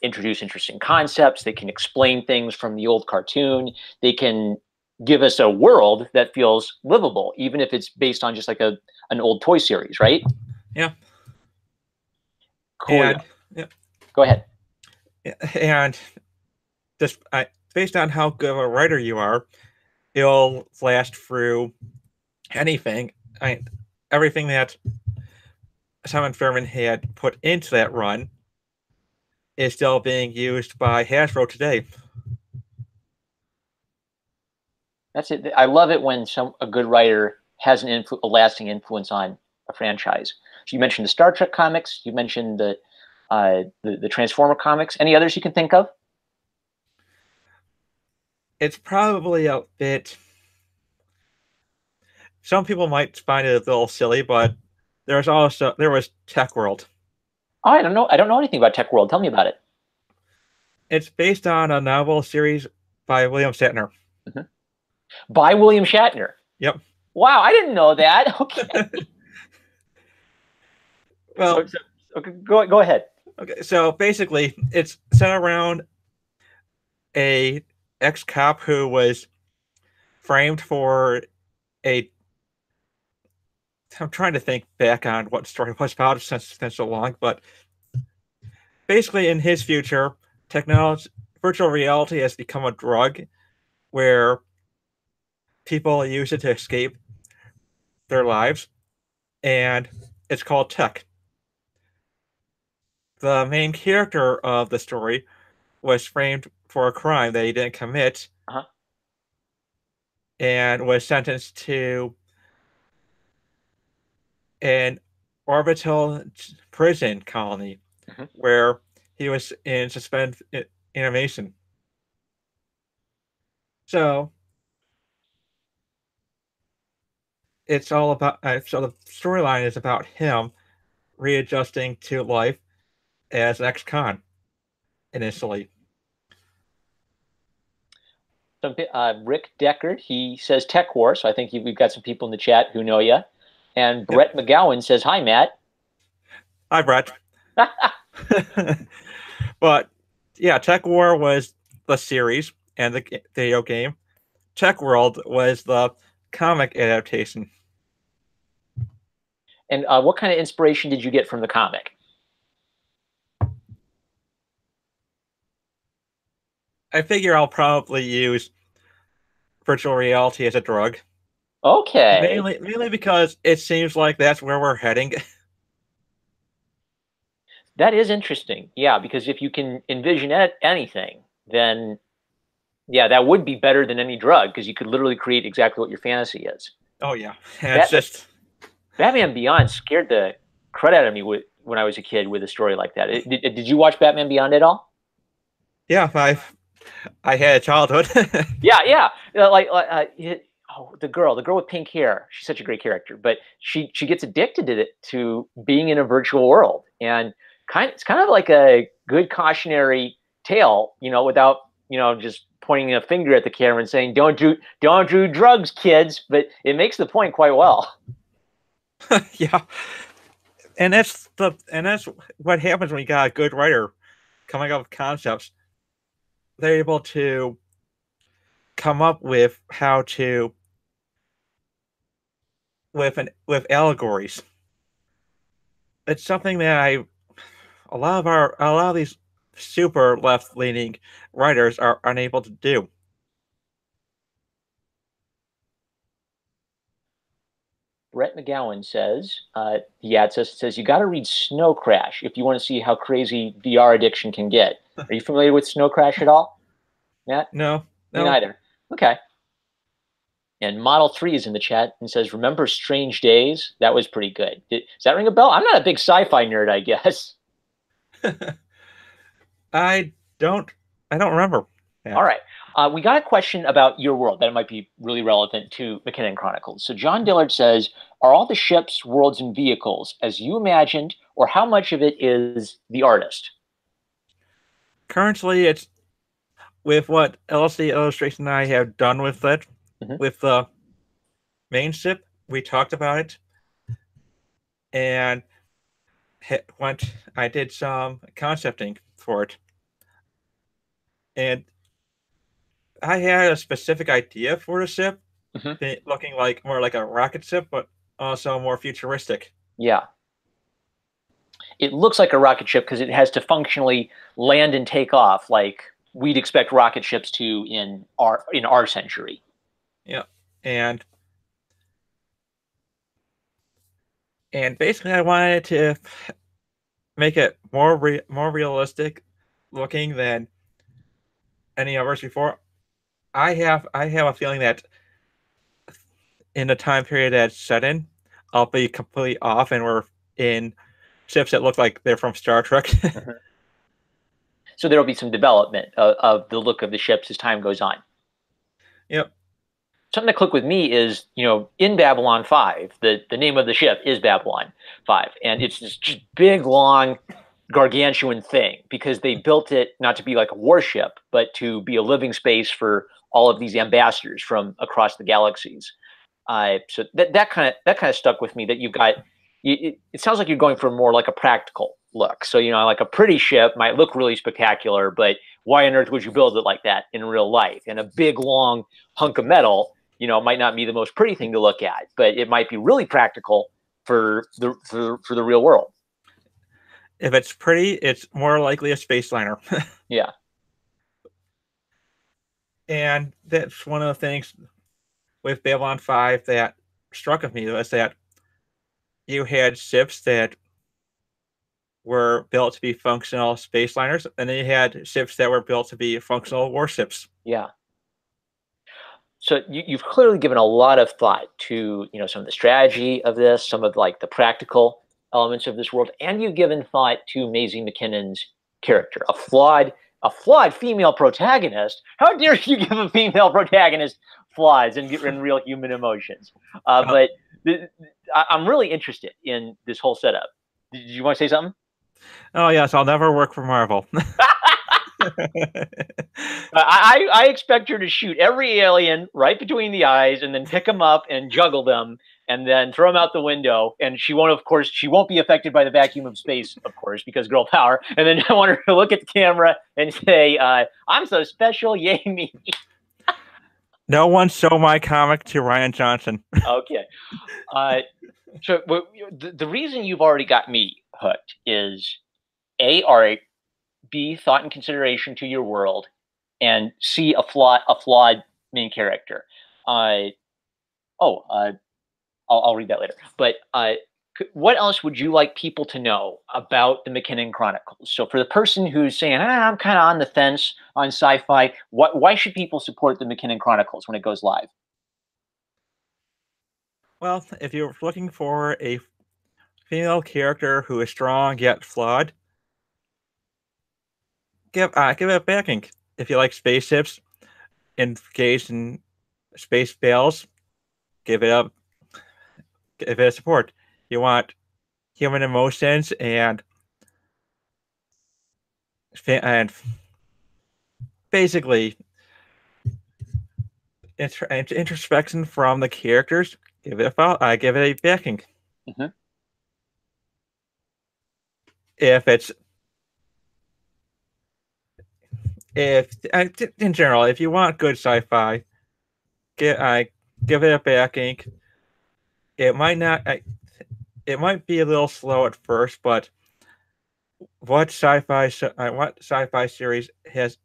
introduce interesting concepts. They can explain things from the old cartoon. They can give us a world that feels livable, even if it's based on just like an old toy series, right? Yeah. Cool. Go ahead. And just based on how good of a writer you are, it'll last through anything. Everything that Simon Furman had put into that run is still being used by Hasbro today. That's it. I love it when a good writer has a lasting influence on a franchise. So you mentioned the Star Trek comics. You mentioned the Transformer comics. Any others you can think of? It's probably a bit. Some people might find it a little silly, but there was Tech World. Oh, I don't know. I don't know anything about Tech World. Tell me about it. It's based on a novel series by William Shatner. Mm-hmm. By William Shatner. Yep. Wow, I didn't know that. Okay. Well, okay, go ahead. Okay, so basically, it's set around a ex-cop who was framed for a. I'm trying to think back on what story was about since it's been so long, but basically, in his future, virtual reality has become a drug where people use it to escape their lives, and it's called tech. The main character of the story was framed for a crime that he didn't commit, and was sentenced to an orbital prison colony where he was in suspended animation. So it's all about. So the storyline is about him readjusting to life as ex-con initially. Rick Deckard, he says Tech War, so I think we've got some people in the chat who know you. And Brett McGowan says, hi, Matt. Hi, Brett. But yeah, Tech War was the series and the video game. Tech World was the comic adaptation. And what kind of inspiration did you get from the comic? I figure I'll probably use virtual reality as a drug. Okay. Mainly because it seems like that's where we're heading. That is interesting. Yeah, because if you can envision anything, then yeah, that would be better than any drug because you could literally create exactly what your fantasy is. Oh yeah, it's just Batman Beyond scared the crud out of me when I was a kid with a story like that. Did you watch Batman Beyond at all? Yeah, I had a childhood. Yeah. The girl with pink hair. She's such a great character, but she gets addicted to being in a virtual world, and it's kind of like a good cautionary tale, without just pointing a finger at the camera and saying don't do drugs, kids. But it makes the point quite well. Yeah, and that's what happens when you got a good writer coming up with concepts. They're able to come up with how to with allegories. It's something that a lot of these super left leaning writers are unable to do. Brett McGowan says, says you got to read Snow Crash if you want to see how crazy VR addiction can get. Are you familiar with Snow Crash at all, Matt? No. Me neither. Okay. And Model 3 is in the chat and says, remember Strange Days? That was pretty good. Does that ring a bell? I'm not a big sci-fi nerd, I guess. I don't remember. Yeah. All right. We got a question about your world that might be really relevant to MacKinnon Chronicles. So John Dillard says, are all the ships, worlds, and vehicles as you imagined, or how much of it is the artist? Currently, it's with what Lsd Illustrations and I have done with it, with the main ship. We talked about it, and I did some concepting for it, and I had a specific idea for the ship, looking more like a rocket ship, but also more futuristic. Yeah. It looks like a rocket ship because it has to functionally land and take off like we'd expect rocket ships to in our century. Yeah. And And basically, I wanted to make it more realistic looking than any others before. I have a feeling that in the time period that's set in, I'll be completely off, and we're in ships that look like they're from Star Trek. Mhm. So there'll be some development of the look of the ships as time goes on. Yep. Something that clicked with me is, in Babylon 5, the name of the ship is Babylon 5. And it's this just big, long, gargantuan thing because they built it not to be like a warship, but to be a living space for all of these ambassadors from across the galaxies. So that kind of stuck with me that you've got. It sounds like you're going for more like a practical look. So like a pretty ship might look really spectacular, but why on earth would you build it like that in real life? And a big long hunk of metal, might not be the most pretty thing to look at, but it might be really practical for the real world. If it's pretty, it's more likely a space liner. Yeah. And that's one of the things with Babylon 5 that struck with me was that you had ships that were built to be functional space liners, and then you had ships that were built to be functional warships. Yeah. So you've clearly given a lot of thought to some of the strategy of this, some of like the practical elements of this world, and you've given thought to Maisie MacKinnon's character, a flawed female protagonist. How dare you give a female protagonist flaws and real human emotions? But I'm really interested in this whole setup. Did you want to say something? Oh yes, I'll never work for Marvel. I expect her to shoot every alien right between the eyes and then pick them up and juggle them and then throw them out the window. And she won't be affected by the vacuum of space, of course, because girl power. And then I want her to look at the camera and say, I'm so special, yay me. No one show my comic to Ryan Johnson. Okay. So the reason you've already got me hooked is A, art, B, thought and consideration to your world, and C, a flawed main character. I'll read that later. But what else would you like people to know about the MacKinnon Chronicles? So for the person who's saying, I'm kind of on the fence on sci-fi, why should people support the MacKinnon Chronicles when it goes live? Well, if you're looking for a female character who is strong yet flawed, give it a backing. If you like spaceships engaged in space battles, give it a support. You want human emotions and basically introspection from the characters. Give it a backing. Mm-hmm. If in general, if you want good sci-fi, give it a backing. It might not. It might be a little slow at first, but what sci-fi series has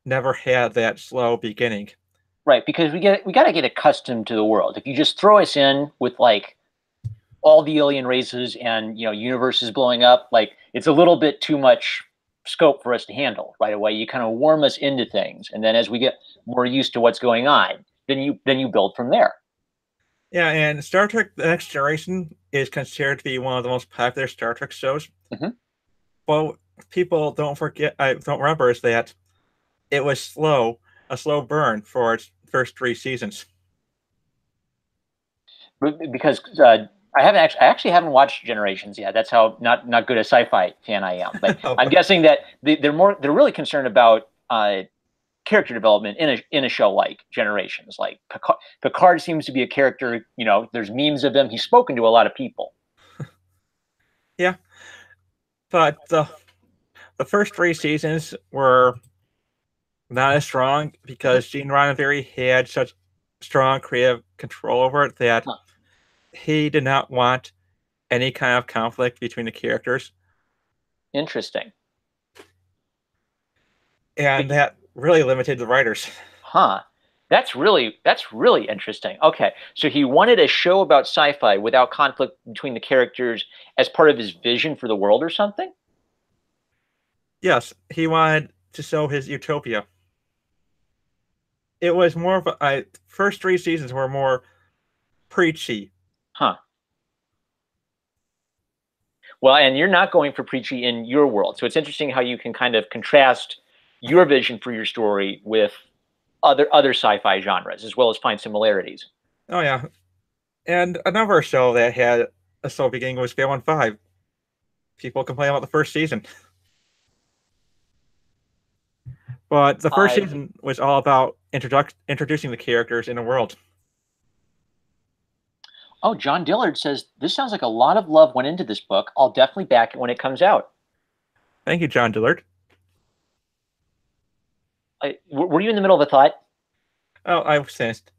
never had that slow beginning? Right, because we got to get accustomed to the world. If you just throw us in with like all the alien races and universes blowing up, like it's a little bit too much scope for us to handle right away. You kind of warm us into things, and then as we get more used to what's going on, then you build from there. Yeah, and Star Trek: The Next Generation is considered to be one of the most popular Star Trek shows. Mm-hmm. Well, people don't remember is that it was a slow burn for its first 3 seasons. Because I actually haven't watched Generations yet. That's how not good a sci-fi fan I am. But I'm guessing that they're really concerned about character development in a show like Generations. Like Picard seems to be a character. There's memes of him. He's spoken to a lot of people. Yeah, but the first 3 seasons were not as strong because Gene Roddenberry had such strong creative control over it that he did not want any kind of conflict between the characters. Interesting. And that really limited the writers. Huh. That's really interesting. Okay, so he wanted a show about sci-fi without conflict between the characters as part of his vision for the world or something? Yes, he wanted to show his utopia. It was more of first three seasons were more preachy. Huh. Well, and you're not going for preachy in your world. So it's interesting how you can kind of contrast your vision for your story with other sci-fi genres, as well as find similarities. Oh yeah, and another show that had a slow beginning was Babylon 5. People complain about the first season, but the first Uh, season was all about introducing the characters in the world. oh, John Dillard says this sounds like a lot of love went into this book. I'll definitely back it when it comes out. Thank you, John Dillard. Were you in the middle of a thought? Oh, I was sensed.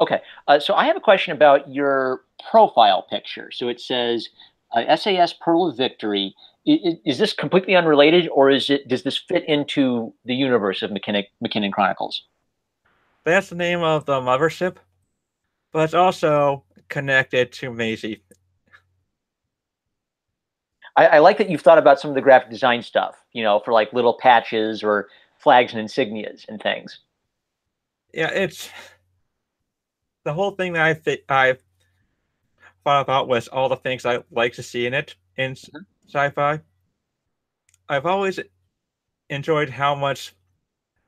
Okay, so I have a question about your profile picture. So it says SAS Pearl of Victory. Is this completely unrelated, or does this fit into the universe of MacKinnon Chronicles? That's the name of the mothership, but it's also connected to Maisie. I like that you've thought about some of the graphic design stuff, for like little patches or flags and insignias and things. Yeah, it's the whole thing that I thought about was all the things I like to see in it in sci-fi. I've always enjoyed how much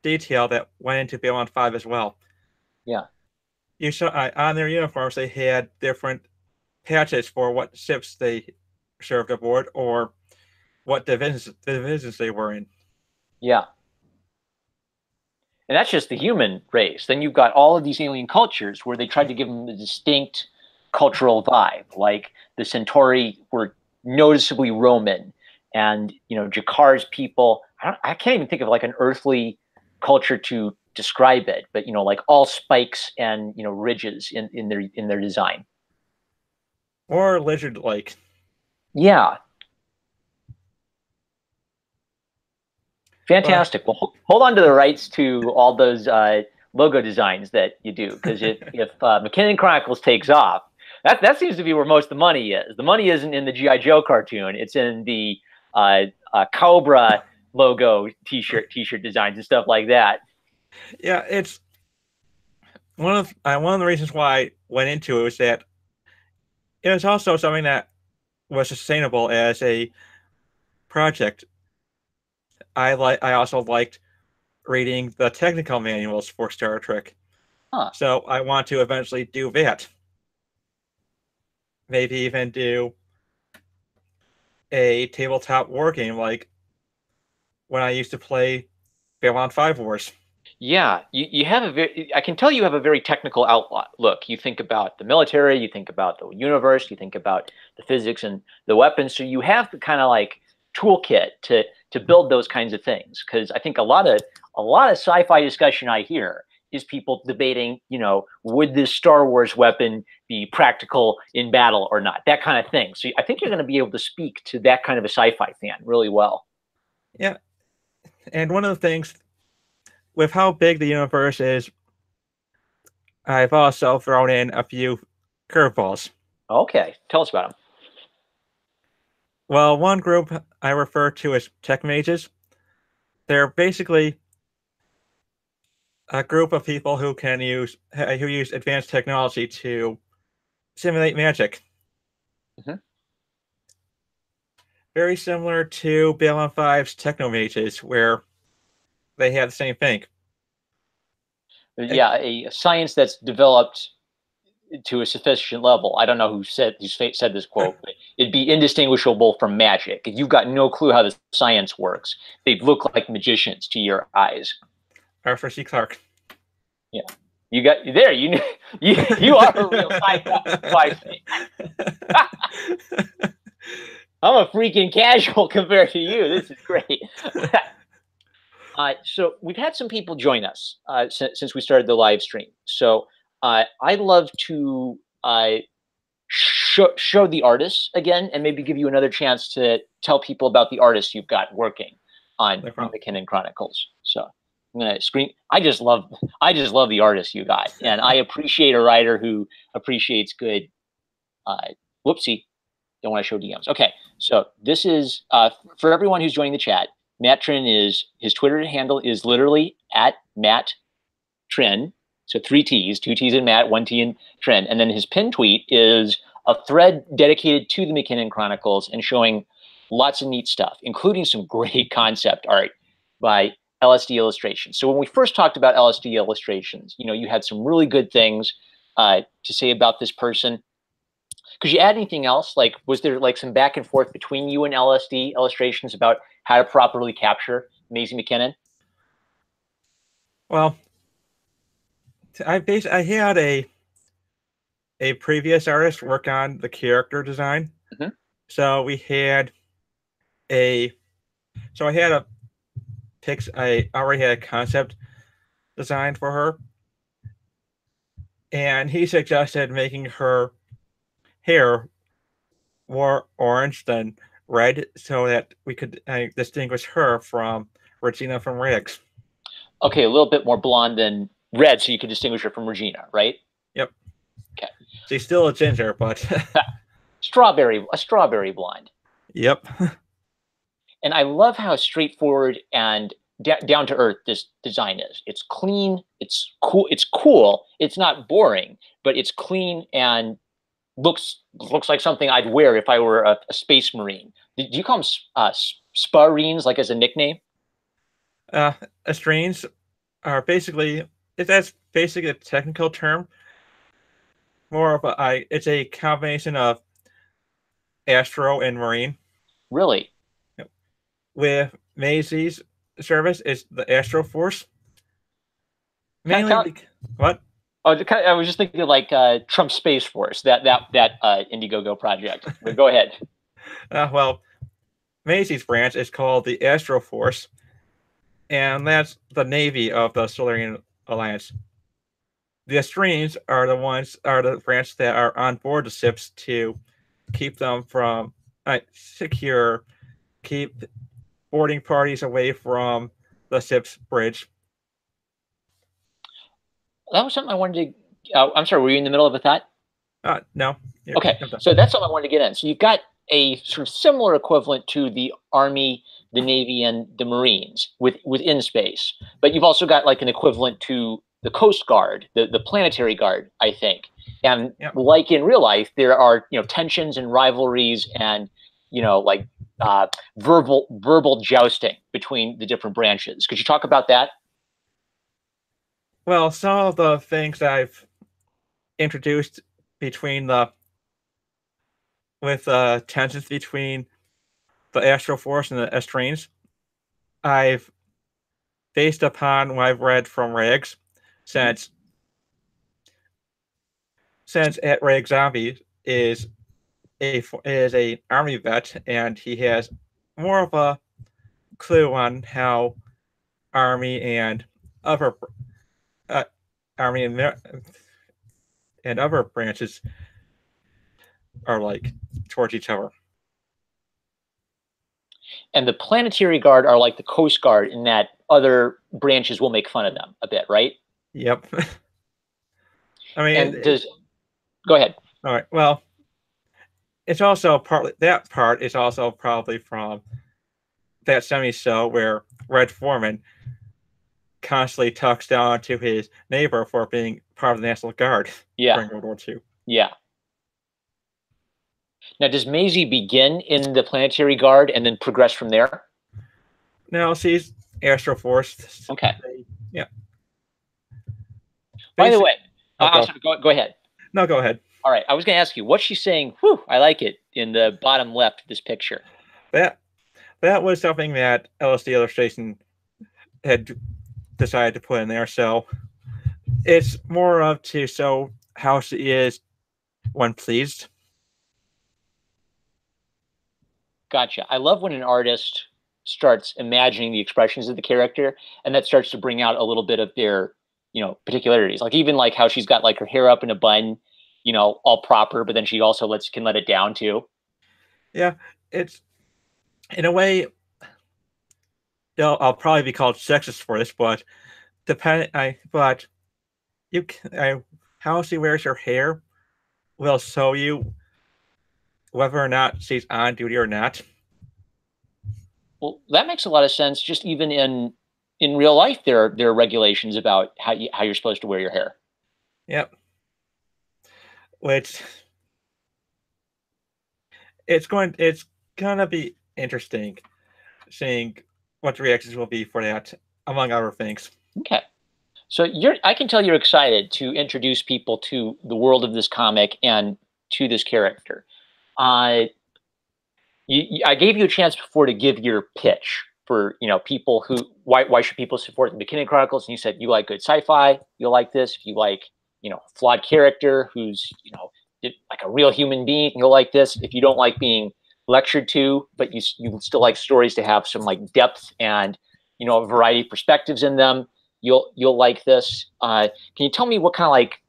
detail that went into Babylon 5 as well. Yeah. You saw on their uniforms they had different patches for what ships they served aboard or what divisions they were in. Yeah. And that's just the human race. Then you've got all of these alien cultures where they tried to give them a distinct cultural vibe. Like the Centauri were noticeably Roman, and Jakar's people. I can't even think of like an earthly culture to describe it, but like all spikes and ridges in their design. Or lizard-like. Yeah, But fantastic. Well, hold on to the rights to all those logo designs that you do, because if MacKinnon Chronicles takes off, that seems to be where most of the money is. The money isn't in the GI Joe cartoon; it's in the Cobra logo T-shirt designs and stuff like that. yeah, it's one of the reasons why I went into it was that it was also something that was sustainable as a project. I also liked reading the technical manuals for Star Trek. Huh. So I want to eventually do that. Maybe even do a tabletop war game like when I used to play Babylon 5 Wars. Yeah, you have I can tell you have a very technical outlook. You think about the military, you think about the universe, you think about the physics and the weapons. So you have the kind of like toolkit to build those kinds of things. Because I think a lot of sci-fi discussion I hear is people debating, would this Star Wars weapon be practical in battle or not? That kind of thing. So I think you're going to be able to speak to that kind of a sci-fi fan really well. Yeah, and one of the things with how big the universe is, I've also thrown in a few curveballs. Okay, tell us about them. Well, one group I refer to as tech mages. They're basically a group of people who use advanced technology to simulate magic. Mhm. Very similar to Babylon 5's techno mages, where they have the same thing. Yeah, a science that's developed to a sufficient level. I don't know who said this quote, but it'd be indistinguishable from magic. If you've got no clue how the science works, they'd look like magicians to your eyes. Arthur C. Clarke. Yeah, you got there. You are a real sci-fi fan. I'm a freaking casual compared to you. This is great. So we've had some people join us since we started the live stream. So I'd love to show the artists again, and maybe give you another chance to tell people about the artists you've got working on No problem. MacKinnon Chronicles. So I'm gonna screen. I just love the artist you got, and I appreciate a writer who appreciates good. Whoopsie, don't want to show DMs. Okay, so this is for everyone who's joining the chat. Matt Trinh is his Twitter handle is literally at Matt Trinh. So 3 T's, 2 T's in Matt, 1 T in Trinh, and then his pin tweet is a thread dedicated to the MacKinnon Chronicles and showing lots of neat stuff, including some great concept art by Lsd Illustrations. So when we first talked about Lsd Illustrations, you had some really good things to say about this person. Could you add anything else? Like, was there like some back and forth between you and Lsd Illustrations about how to properly capture Maisie MacKinnon? Well, I had a previous artist work on the character design. Mm-hmm. So I had a I already had a concept design for her, and he suggested making her hair more orange than red, so that we could distinguish her from Regina from Riggs. Okay, a little bit more blonde than red, so you could distinguish her from Regina, right? Yep. Okay. She's still a ginger, but a strawberry blonde. Yep. And I love how straightforward and down to earth this design is. It's clean. It's cool. It's cool. It's not boring, but it's clean and looks like something I'd wear if I were a space marine. Do you call them sparines, like as a nickname? Estrines are basically, that's basically a technical term. More of it's a combination of Astro and Marine. Really? With Maisie's service is the Astro Force. Mainly, what? Oh, I was just thinking like Trump Space Force, that Indiegogo project. But go ahead. Well, Maisie's branch is called the Astro Force, and that's the Navy of the Solarian Alliance. The Estrines are the branch that are on board the ships to keep them from keep boarding parties away from the ship's bridge. That was something I wanted to. I'm sorry, were you in the middle of a thought? No. Okay, so that's something I wanted to get in. So you've got a sort of similar equivalent to the Army, the Navy, and the Marines within space, but you've also got like an equivalent to the Coast Guard, the Planetary Guard, I think. And like in real life, there are tensions and rivalries and like verbal jousting between the different branches. Could you talk about that? Well, some of the things I've introduced with tensions between the Astro Force and the Estrines, I've based upon what I've read from Riggs, since Riggs Zombie is a Army vet, and he has more of a clue on how Army and other and other branches are like towards each other. And the Planetary Guard are like the Coast Guard in that other branches will make fun of them a bit, right? Yep. I mean, go ahead. All right. Well, it's also partly that part is also probably from that semi-show where Red Foreman constantly talks down to his neighbor for being part of the National Guard during World War II. Yeah. Now, does Maisie begin in the Planetary Guard and then progress from there? No, she's Astro Force. Okay. Yeah. By the way, go ahead. No, go ahead. All right. I was going to ask you, what's she saying? Whew, I like it, in the bottom left of this picture. That was something that Lsd Illustration had decided to put in there. So it's more of to show how she is when pleased. Gotcha. I love when an artist starts imagining the expressions of the character, and that starts to bring out a little bit of their, particularities. Like even like how she's got like her hair up in a bun, all proper, but then she also can let it down too. Yeah, it's in a way. I'll probably be called sexist for this, but But how she wears her hair will show you whether or not she's on duty or not. Well, that makes a lot of sense. Just even in real life, there are regulations about how you're supposed to wear your hair. Yep. Which it's gonna be interesting seeing what the reactions will be for that, among other things. Okay. So I can tell you're excited to introduce people to the world of this comic and to this character. Uh, I gave you a chance before to give your pitch for people who why should people support the MacKinnon Chronicles, and you said you like good sci-fi, you'll like this. If you like flawed character who's like a real human being, you'll like this. If you don't like being lectured to, but you still like stories to have some like depth and a variety of perspectives in them, you'll like this. Can you tell me what kind of like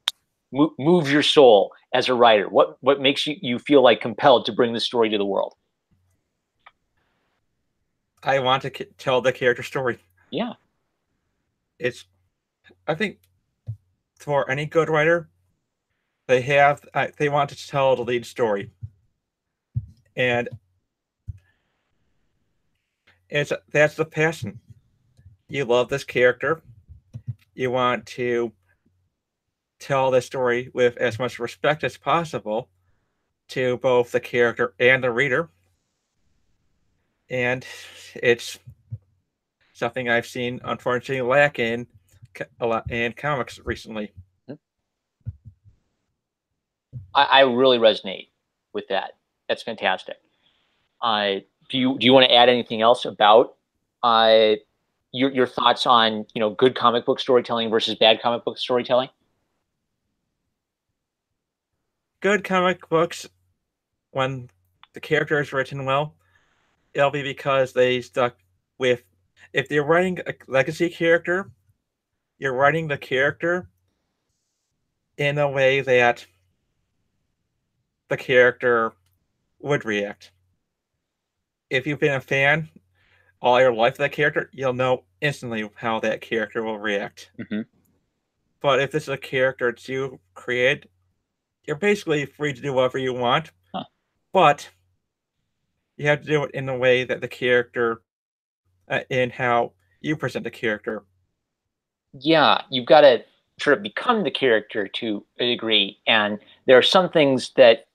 moves your soul as a writer? What makes you feel like compelled to bring this story to the world? I want to tell the character story. Yeah. I think for any good writer, they want to tell the lead story, and that's the passion. You love this character. You want to tell the story with as much respect as possible to both the character and the reader. And it's something I've seen, unfortunately, lack in a lot in comics recently. I really resonate with that. That's fantastic. Do you want to add anything else about your thoughts on good comic book storytelling versus bad comic book storytelling? Good comic books, when the character is written well, it'll be because they stuck with. If you're writing a legacy character, you're writing the character in a way that the character would react. If you've been a fan all your life of that character, you'll know instantly how that character will react. Mm-hmm. But if this is a character that you create, you're basically free to do whatever you want. Huh. But you have to do it in a way that the character, in how you present the character. Yeah, you've got to sort of become the character to a degree, and there are some things that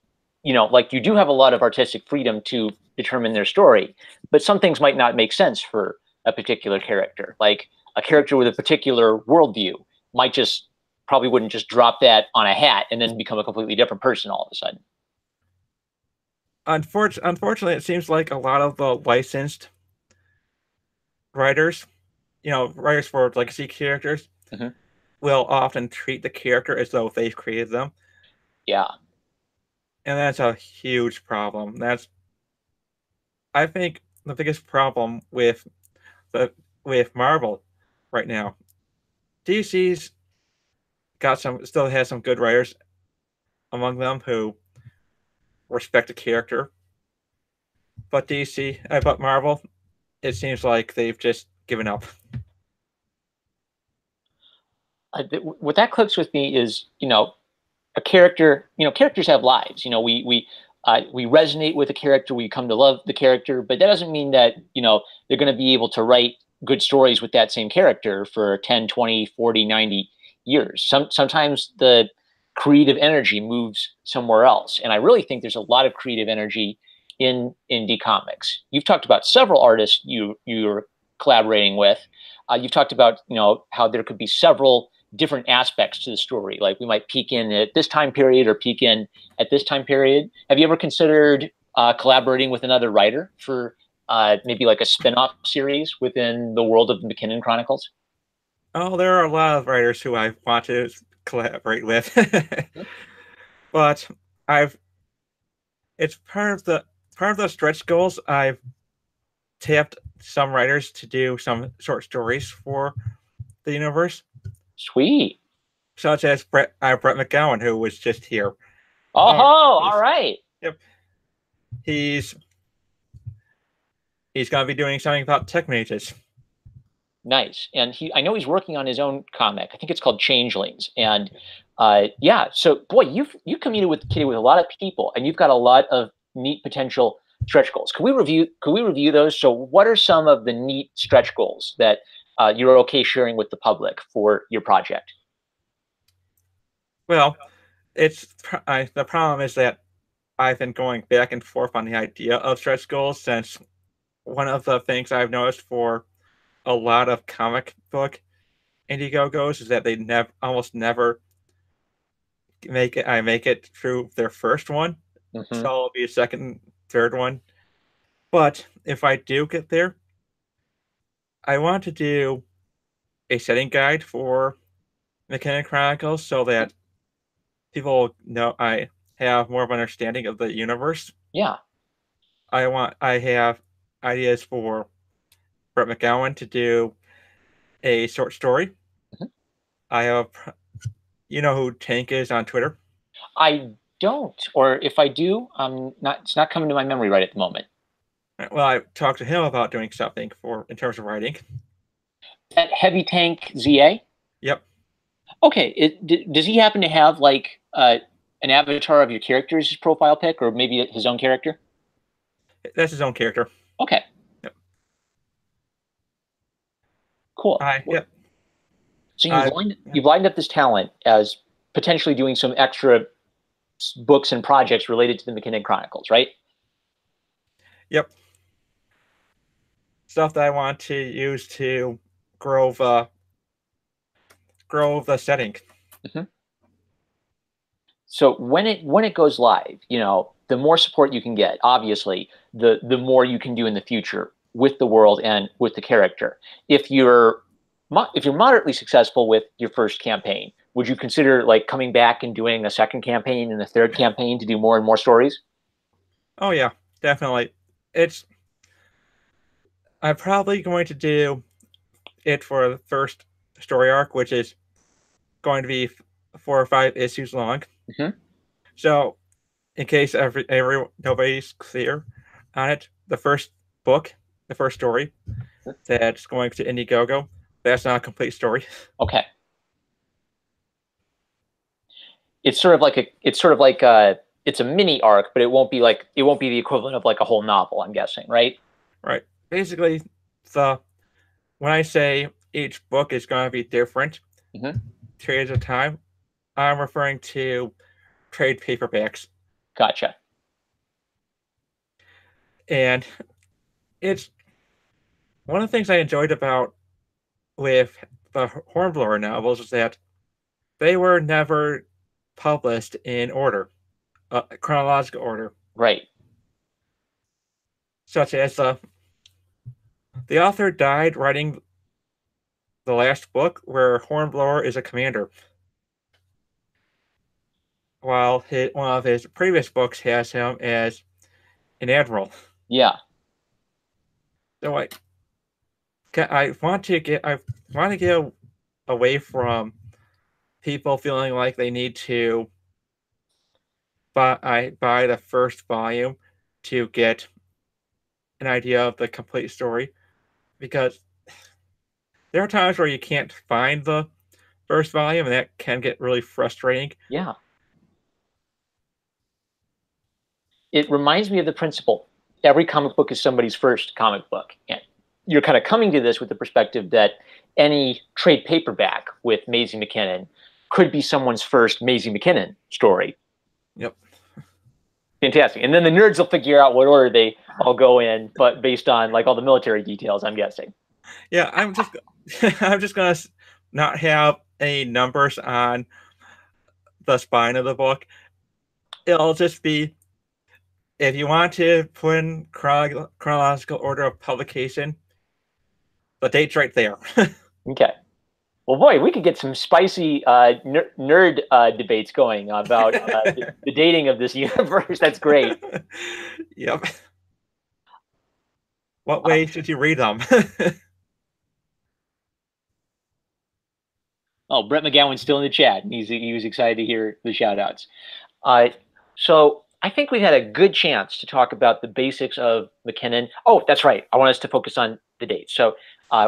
like you do have a lot of artistic freedom to determine their story, but some things might not make sense for a particular character. Like a character with a particular worldview might probably wouldn't just drop that on a hat and then become a completely different person all of a sudden. Unfortunately, it seems like a lot of the licensed writers, writers for legacy characters, mm-hmm. will often treat the character as though they've created them. Yeah. And that's a huge problem. I think, the biggest problem with Marvel right now. DC's still has some good writers among them who respect the character, but Marvel, it seems like they've just given up. What that clicks with me is, a character. Characters have lives. We resonate with a character, we come to love the character, but that doesn't mean that they're going to be able to write good stories with that same character for 10, 20, 40, 90 years. Sometimes the creative energy moves somewhere else, and I really think there's a lot of creative energy in indie comics. You've talked about several artists you're collaborating with. You've talked about how there could be several different aspects to the story. Like we might peek in at this time period or peek in at this time period. Have you ever considered collaborating with another writer for maybe like a spin-off series within the world of the MacKinnon Chronicles? Oh, there are a lot of writers who I want to collaborate with, but it's part of the stretch goals. I've tapped some writers to do some short stories for the universe. Sweet. Such as Brett McGowan, who was just here. Oh, all right. Yep. He's going to be doing something about tech mages. Nice. And I know he's working on his own comic. I think it's called Changelings. And yeah, so boy, you communicated with a lot of people, and you've got a lot of neat potential stretch goals. Could we review those? So, what are some of the neat stretch goals that you're okay sharing with the public for your project? Well, the problem is that I've been going back and forth on the idea of stretch goals, since one of the things I've noticed for a lot of comic book Indiegogos is that they almost never make it through their first one. So it'll be a second, third one. But if I do get there, I want to do a setting guide for MacKinnon Chronicles so that people know I have more of an understanding of the universe. Yeah. I have ideas for Brett McGowan to do a short story. I have, you know who Tank is on Twitter? I don't, or if I do, it's not coming to my memory right at the moment. Well, I talked to him about doing something in terms of writing. That Heavy Tank ZA? Yep. Okay. Does he happen to have like an avatar of your character as his profile pic, or maybe his own character? That's his own character. Okay. Yep. Cool. Yep. So you've lined up this talent as potentially doing some extra books and projects related to the MacKinnon Chronicles, right? Yep. Stuff that I want to use to grow the setting. So when it goes live, the more support you can get, obviously, the more you can do in the future with the world and with the character. If you're moderately successful with your first campaign, would you consider like coming back and doing a second campaign and a third campaign to do more and more stories? Oh yeah, definitely. I'm probably going to do it for the first story arc, which is going to be 4 or 5 issues long. So, in case nobody's clear on it, the first book, the first story that's going to Indiegogo, that's not a complete story. Okay. It's sort of like it's a mini arc, but it won't be the equivalent of like a whole novel, I'm guessing, right? Right. Basically, when I say each book is going to be different periods of time, I'm referring to trade paperbacks. Gotcha. And it's one of the things I enjoyed with the Hornblower novels is that they were never published in order, chronological order. Right. Such as the author died writing the last book where Hornblower is a commander, while one of his previous books has him as an admiral. Yeah. So I want to get away from people feeling like they need to buy the first volume to get an idea of the complete story, because there are times where you can't find the first volume, and that can get really frustrating. Yeah. It reminds me of the principle. Every comic book is somebody's first comic book. And you're kind of coming to this with the perspective that any trade paperback with Maisie MacKinnon could be someone's first Maisie MacKinnon story. Yep. Fantastic. And then the nerds will figure out what order they all go in, but based on like all the military details, I'm guessing. Yeah, I'm just gonna not have any numbers on the spine of the book. It'll just be, if you want to put in chronological order of publication, the date's right there. Okay. Well, boy, we could get some spicy nerd debates going about the dating of this universe. That's great. Yep. What way should you read them? Oh, Brett McGowan's still in the chat. He was excited to hear the shout outs. So I think we had a good chance to talk about the basics of MacKinnon. Oh, that's right. I want us to focus on the date. So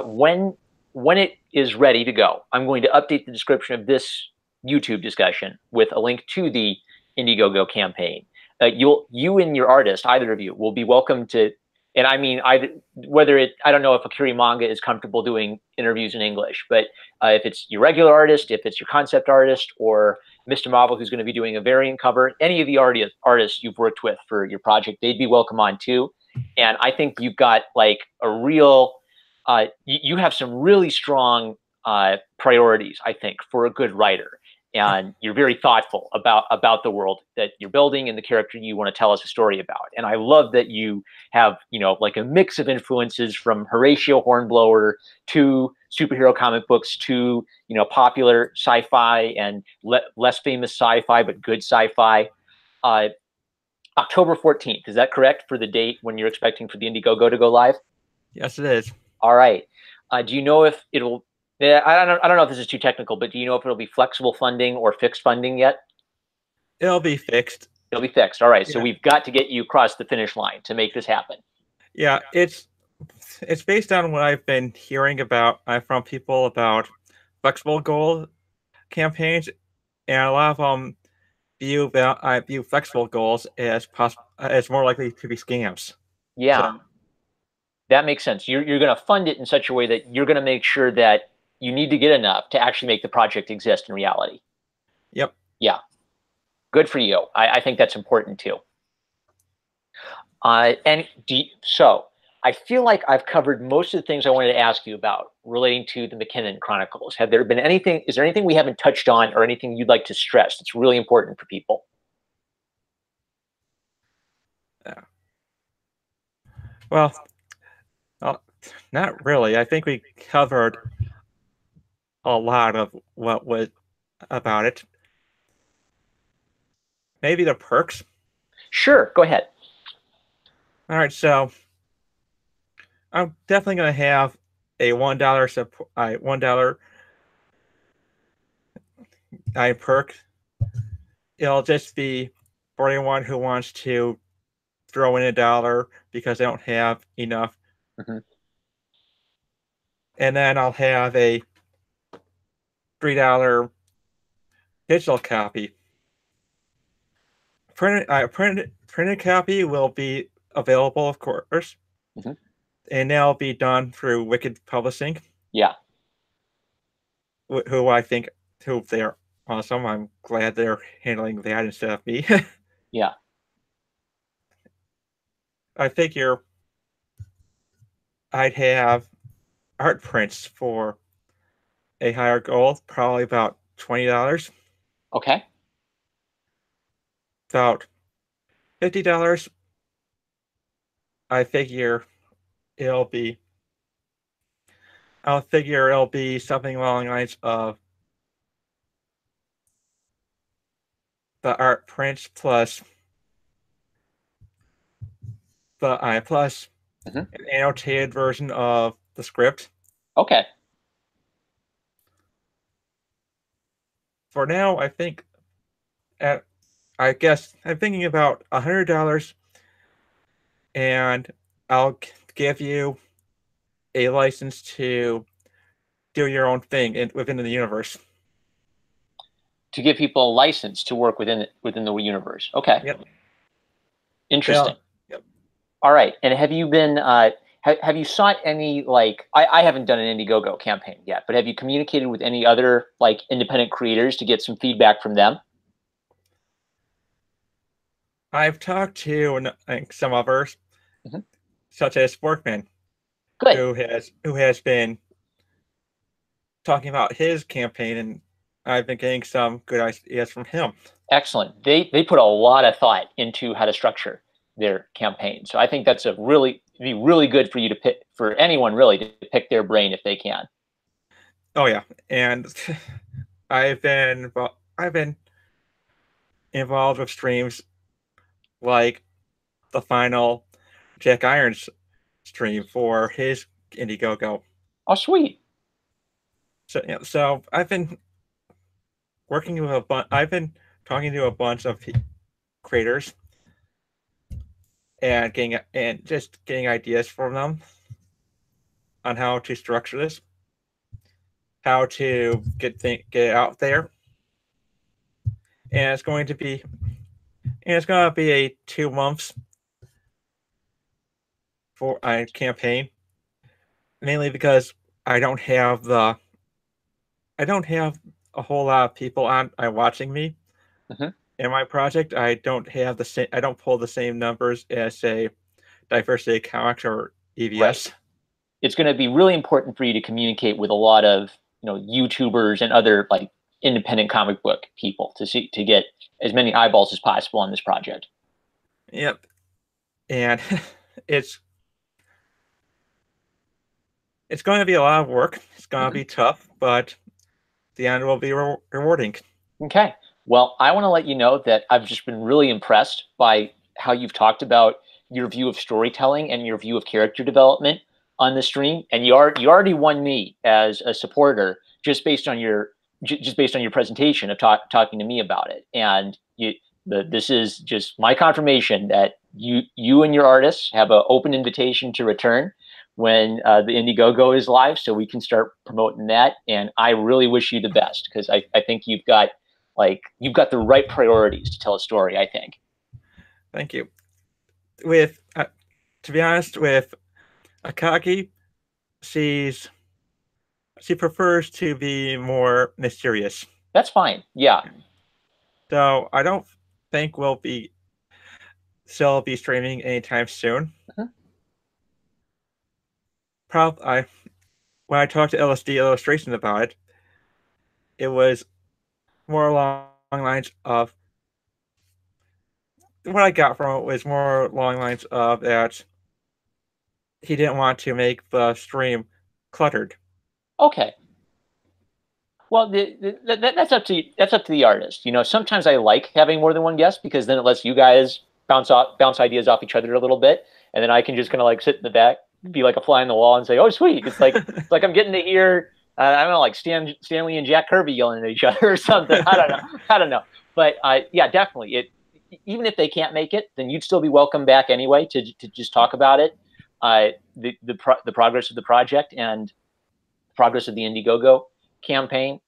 when when it is ready to go, I'm going to update the description of this YouTube discussion with a link to the Indiegogo campaign. You and your artist, either of you, will be welcome to, and I mean, I don't know if Akiri Manga is comfortable doing interviews in English, but if it's your regular artist, if it's your concept artist, or Mr. Marvel, who's going to be doing a variant cover, any of the artists you've worked with for your project, they'd be welcome on too. And I think you've got like a real, you have some really strong priorities, I think, for a good writer. And you're very thoughtful about the world that you're building and the character you want to tell us a story about. And I love that you have, like a mix of influences from Horatio Hornblower to superhero comic books to, popular sci-fi and less famous sci-fi, but good sci-fi. October 14th, is that correct for the date when you're expecting for the Indiegogo to go live? Yes, it is. All right. Do you know if it'll, I don't know if this is too technical, but do you know if it'll be flexible funding or fixed funding yet? It'll be fixed. It'll be fixed. All right. Yeah. So we've got to get you across the finish line to make this happen. Yeah, it's based on what I've been hearing about from people about flexible goal campaigns, and a lot of them view flexible goals as more likely to be scams. Yeah, so, that makes sense. You're going to fund it in such a way that you're going to make sure that you need to get enough to actually make the project exist in reality. Yep. Yeah. Good for you. I think that's important too. So I feel like I've covered most of the things I wanted to ask you about relating to the MacKinnon Chronicles. Is there anything we haven't touched on or anything you'd like to stress that's really important for people? Well, not really. I think we covered a lot of what was about it. Maybe the perks? Sure, go ahead. All right, so I'm definitely going to have a $1 perk. It'll just be for anyone who wants to throw in $1 because they don't have enough. Mm-hmm. And then I'll have a $3 digital copy. Printed copy will be available, of course, mm-hmm. and that'll be done through Wicked Publishing. Yeah. Who they're awesome. I'm glad they're handling that instead of me. Yeah. I figure I'd have art prints for a higher goal, probably about $20. Okay. About $50. I figure it'll be something along the lines of the art prints plus mm-hmm. an annotated version of the script. Okay. For now, I guess I'm thinking about $100, and I'll give you a license to do your own thing within the universe. To give people a license to work within the universe. Okay. Yep. Interesting. Yep. All right. And have you been have you sought any, like, I haven't done an Indiegogo campaign yet, but have you communicated with any other like independent creators to get some feedback from them? I've talked to some others, mm-hmm. such as Sporkman, Good. who has been talking about his campaign, and I've been getting some good ideas from him. Excellent. They put a lot of thought into how to structure their campaign, so I think that's be really good for you to pick, for anyone really to pick their brain if they can. Oh yeah, and I've been involved with streams like the final Jack Irons stream for his Indiegogo. Oh, sweet. So I've been working with I've been talking to a bunch of creators and getting ideas from them on how to structure this. how to get it out there, and it's going to be a 2 months for a campaign, mainly because I don't have a whole lot of people watching me Mhm. in my project. I don't have the same. I don't pull the same numbers as say Diversity Comics or Right. EVS. It's going to be really important for you to communicate with a lot of YouTubers and other like independent comic book people to get as many eyeballs as possible on this project. Yep, and it's it's going to be a lot of work. It's going to Mhm. be tough, but the end will be rewarding. Okay. Well, I want to let you know that I've just been really impressed by how you've talked about your view of storytelling and your view of character development on the stream, and you already won me as a supporter just based on your presentation of talking to me about it. And this is just my confirmation that you and your artists have an open invitation to return when the Indiegogo is live, so we can start promoting that. And I really wish you the best because I think you've got the right priorities to tell a story, I think. Thank you. With to be honest, with Akagi, she's she prefers to be more mysterious. That's fine. Yeah. So I don't think we'll be still be streaming anytime soon. Mhm. I when I talked to Lsd Illustrations about it, it was more along lines of what I got from it was more along lines of that he didn't want to make the stream cluttered. Okay. Well, that's up to the artist. Sometimes I like having more than one guest because then it lets you guys bounce ideas off each other a little bit, and then I can just kind of like sit in the back, be like a fly on the wall, and say, "Oh, sweet!" It's like I'm getting to hear I don't know, like Stanley and Jack Kirby yelling at each other or something. I don't know. I don't know. But yeah, definitely. Even if they can't make it, then you'd still be welcome back anyway to just talk about it, the progress of the project and progress of the Indiegogo campaign.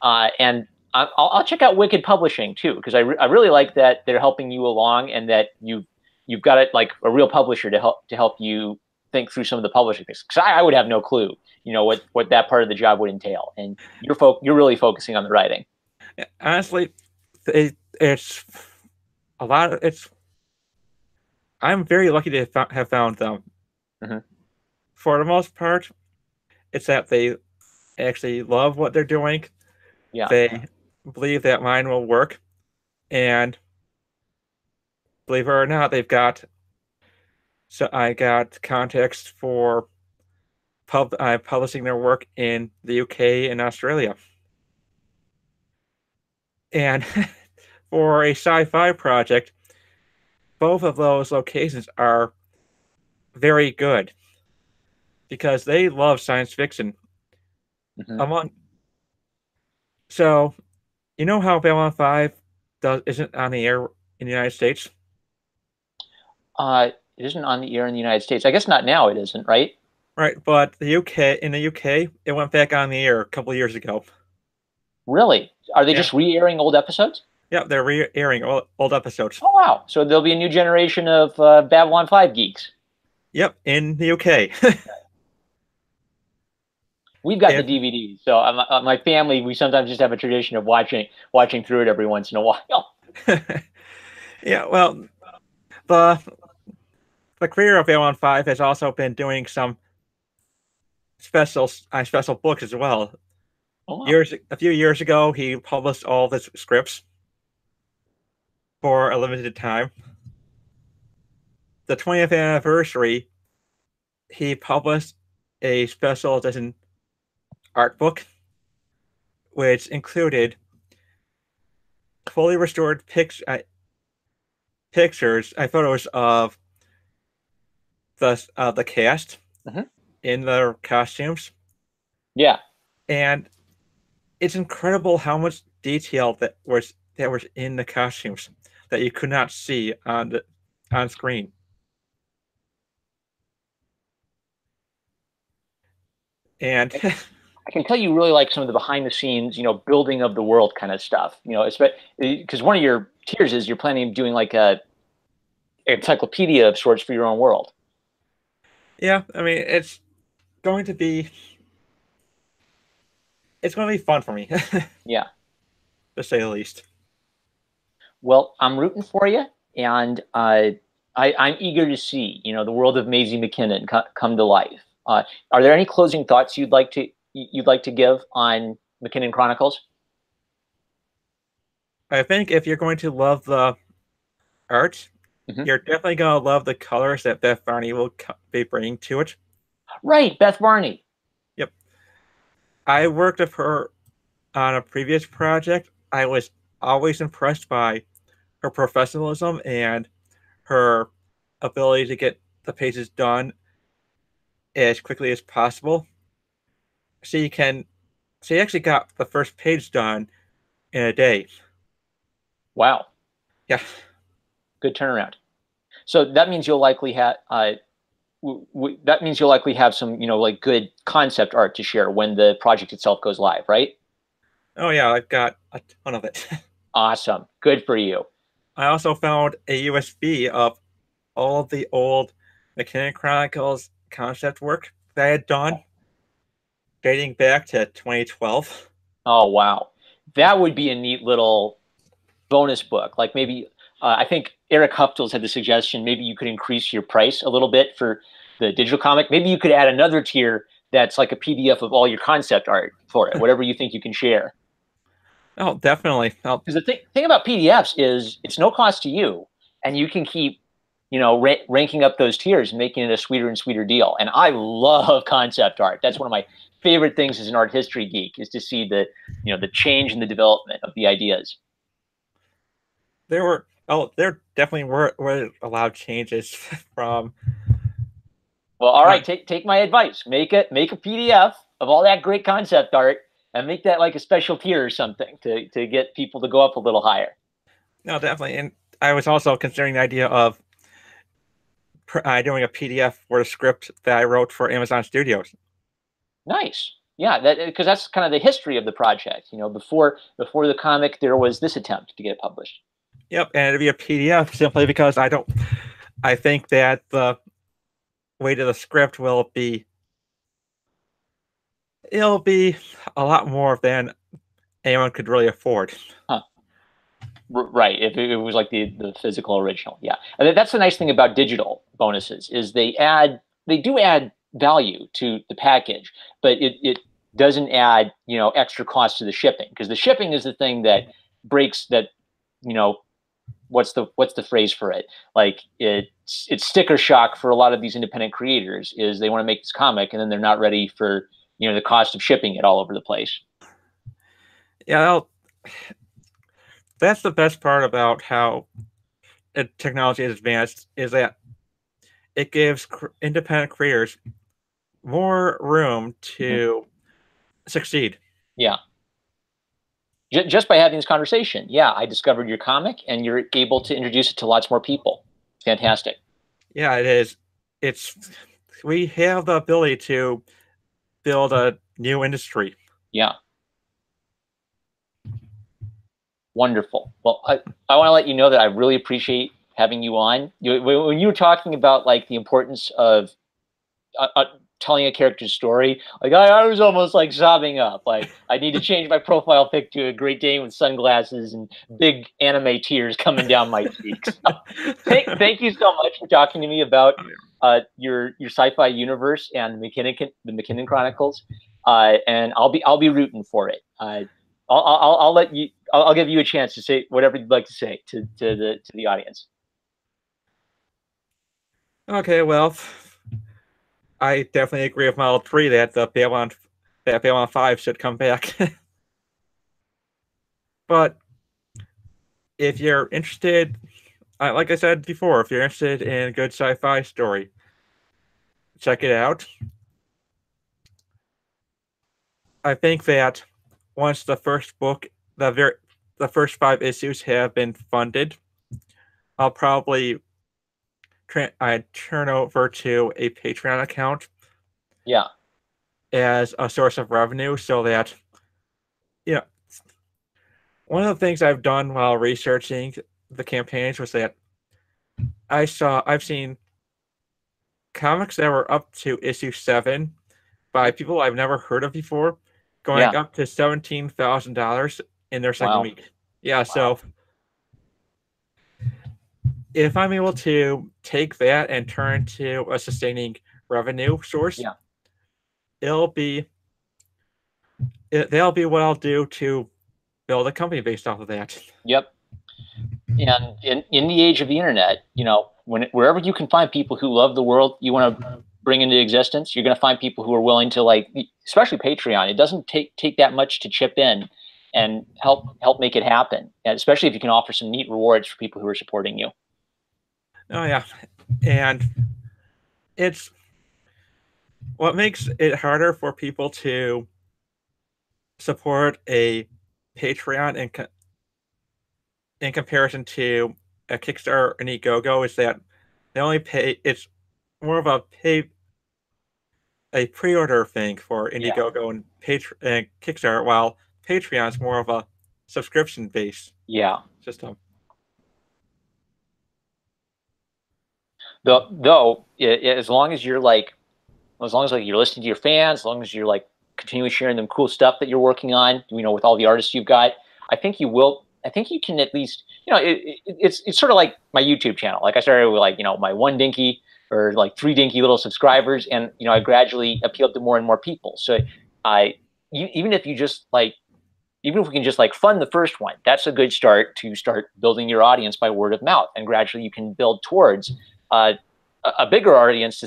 And I'll check out Wicked Publishing too, because I really like that they're helping you along and that you've got it like a real publisher to help you think through some of the publishing things. Because I would have no clue, what that part of the job would entail. And you're really focusing on the writing. Honestly, it's a lot. I'm very lucky to have found them. Mm-hmm. For the most part, it's that they actually love what they're doing. Yeah. They believe that mine will work, and believe it or not, they've got. So I got contacts for publishing their work in the UK and Australia, and for a sci-fi project, both of those locations are very good because they love science fiction. Mm-hmm. Among so, you know how Babylon 5 isn't on the air in the United States, It isn't on the air in the United States. I guess not now. It isn't, right? right? But in the UK, it went back on the air a couple of years ago. Really? Are they Yeah, just re-airing old episodes? yeah, they're re-airing old episodes. Oh wow! So there'll be a new generation of Babylon 5 geeks. Yep, in the UK. We've got the if DVDs, so my family we sometimes just have a tradition of watching through it every once in a while. yeah, well, the the creator of Babylon 5 has also been doing some special books as well. Oh wow! A few years ago, he published all the scripts for a limited time. The 20th anniversary, he published a special edition art book, which included fully restored photos of the cast Hmm. in their costumes, Yeah, and it's incredible how much detail that was in the costumes that you could not see on screen. And I can tell you really like some of the behind the scenes, building of the world kind of stuff. Because one of your tiers is you're planning on doing like a encyclopedia of sorts for your own world. Yeah, I mean, going to be it's going to be fun for me, Yeah. to say the least. Well, I'm rooting for you, and I'm eager to see, the world of Maisie MacKinnon come to life. Are there any closing thoughts you'd like to give on MacKinnon Chronicles? I think if you're going to love the art, Hmm. you're definitely going to love the colors that Beth Barney will be bringing to it. Right, Beth Barney. Yep. I worked with her on a previous project. I was always impressed by her professionalism and her ability to get the pages done as quickly as possible. She can. She actually got the first page done in a day. Wow, Yeah. good turnaround. So that means you'll likely have that means you'll likely have some, like good concept art to share when the project itself goes live, right? Oh yeah, I've got a ton of it. Awesome. Good for you. I also found a USB of all of the old MacKinnon Chronicles concept work that I had done dating back to 2012. Oh, wow. That would be a neat little bonus book. Like maybe, I think Eric Huftels had the suggestion, maybe you could increase your price a little bit for the digital comic. Maybe you could add another tier that's like a PDF of all your concept art for it, whatever you think you can share. Oh, definitely. Oh, Because the thing about PDFs is it's no cost to you, and you can keep, ranking up those tiers and making it a sweeter and sweeter deal. And I love concept art. That's one of my favorite things as an art history geek is to see the change and the development of the ideas. there definitely were allowed changes from Well, all right, con- take my advice. Make a PDF of all that great concept art and make that like a special tier or something to get people to go up a little higher. no, definitely. And I was also considering the idea of doing a PDF for the script that I wrote for Amazon Studios. Nice. Yeah, that because that's kind of the history of the project. Before the comic, there was this attempt to get it published. Yep, and it'd be a PDF simply because I think that the weight of the script it'll be a lot more than anyone could really afford. Huh. Right. If it was like the physical original, yeah. And that's the nice thing about digital bonuses is they do add value to the package, but it doesn't add extra cost to the shipping because the shipping is the thing that breaks that you know what's the phrase for it? Like it's sticker shock for a lot of these independent creators is they want to make this comic and then they're not ready for the cost of shipping it all over the place. Yeah, that's the best part about how technology has advanced is that it gives independent creators more room Mhm. to succeed. Yeah. Just by having this conversation, yeah, I discovered your comic and you're able to introduce it to lots more people. Fantastic. Yeah, it is. It's we have the ability to build a new industry. Yeah. Wonderful. Well, I want to let you know that I really appreciate having you on. When you were talking about like the importance of telling a character's story, like I was almost like sobbing up. Like I need to change my profile pic to a Great Dane with sunglasses and big anime tears coming down my cheeks. Thank you so much for talking to me about your sci-fi universe and the MacKinnon Chronicles. And I'll be rooting for it. I'll let you. I'll give you a chance to say whatever you'd like to say to the audience. Okay, well, I definitely agree with Model 3 that Babylon 5 should come back. But if you're interested, like I said before, if you're interested in a good sci-fi story, check it out. I think that once the first 5 issues have been funded, I'll probably I turn over to a Patreon account. Yeah. as a source of revenue, so that, you know, one of the things I've done while researching the campaigns was that I've seen comics that were up to issue 7 by people I've never heard of before, going Yeah. up to $17,000 in their second Wow. week. Yeah, Wow. so if I'm able to take that and turn to a sustaining revenue source, Yeah. that'll be what I'll do to build a company based off of that. Yep. And in the age of the internet, wherever you can find people who love the world you want to bring into existence, you're going to find people who are willing to, like, especially Patreon. It doesn't take that much to chip in and help make it happen, and especially if you can offer some neat rewards for people who are supporting you. Oh yeah, and it's what makes it harder for people to support a Patreon in comparison to a Kickstarter and Indiegogo is that they only pay. It's more of a pre-order thing for Indiegogo and Kickstarter, while Patreon's more of a subscription-based system. Though, as long as you're you're listening to your fans, as long as you're like continually sharing them cool stuff that you're working on, with all the artists you've got, I think you will. I think you can at least, it's sort of like my YouTube channel. Like, I started with, like, my 1 dinky or like 3 dinky little subscribers, and I gradually appealed to more and more people. So even if we can just like fund the first one, that's a good start to start building your audience by word of mouth, and gradually you can build towards a bigger audience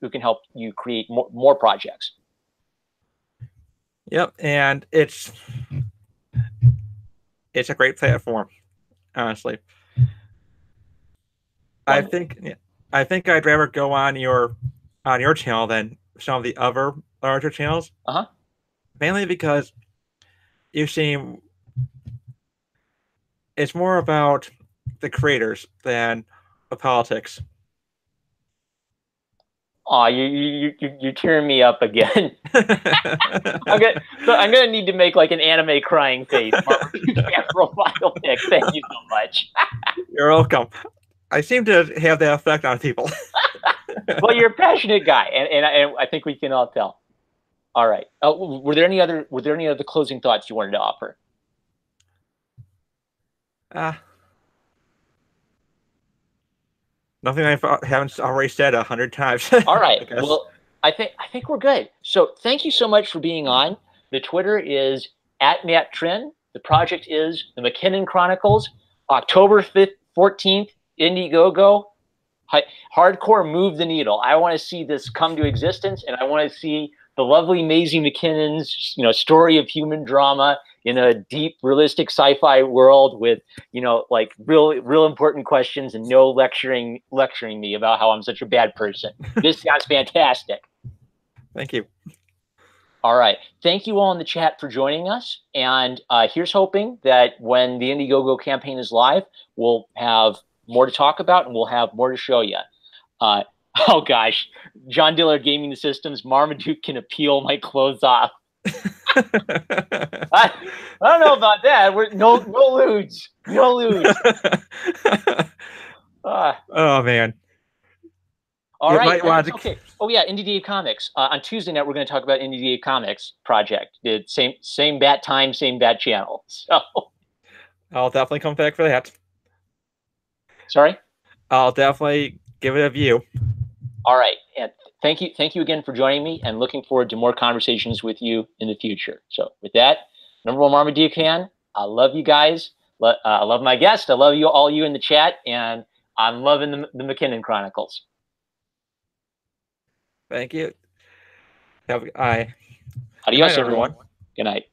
who can help you create more projects. Yep, and it's a great platform, honestly. Wonderful. I think I'd rather go on your channel than some of the other larger channels. Mainly because you seem it's more about the creators than the politics. Oh, you're tearing me up again. I'm gonna need to make like an anime crying face profile pic. Thank you so much. You're welcome. I seem to have that effect on people. Well, you're a passionate guy, and I think we can all tell. All right. Were there any other closing thoughts you wanted to offer? Nothing I haven't already said 100 times. All right. Well, I think we're good. So thank you so much for being on. The Twitter is @MattTrin. The project is the MacKinnon Chronicles. October 5th, 14th, Indiegogo. Hardcore move the needle. I want to see this come to existence, and I want to see the lovely Maisie MacKinnon's story of human drama in a deep, realistic sci-fi world with like real important questions, and no lecturing me about how I'm such a bad person. This sounds fantastic. Thank you. All right. Thank you all in the chat for joining us. And here's hoping that when the Indiegogo campaign is live, we'll have more to talk about, and we'll have more to show you. Oh gosh, John Dillard Gaming the Systems, Marmaduke can appeal my clothes off. I don't know about that. No lewds. Oh man. All right. Okay. Oh yeah, Indie Dave Comics. On Tuesday night, we're going to talk about Indie Dave Comics project. The same bat time, same bat channel. So I'll definitely come back for that. Sorry? I'll definitely give it a view. All right. And thank you again for joining me, and looking forward to more conversations with you in the future. So with that, number one Marmaduke fan, I love you guys. I love my guest. I love all you in the chat, and I'm loving the MacKinnon Chronicles. Thank you. Adios, everyone. Good night.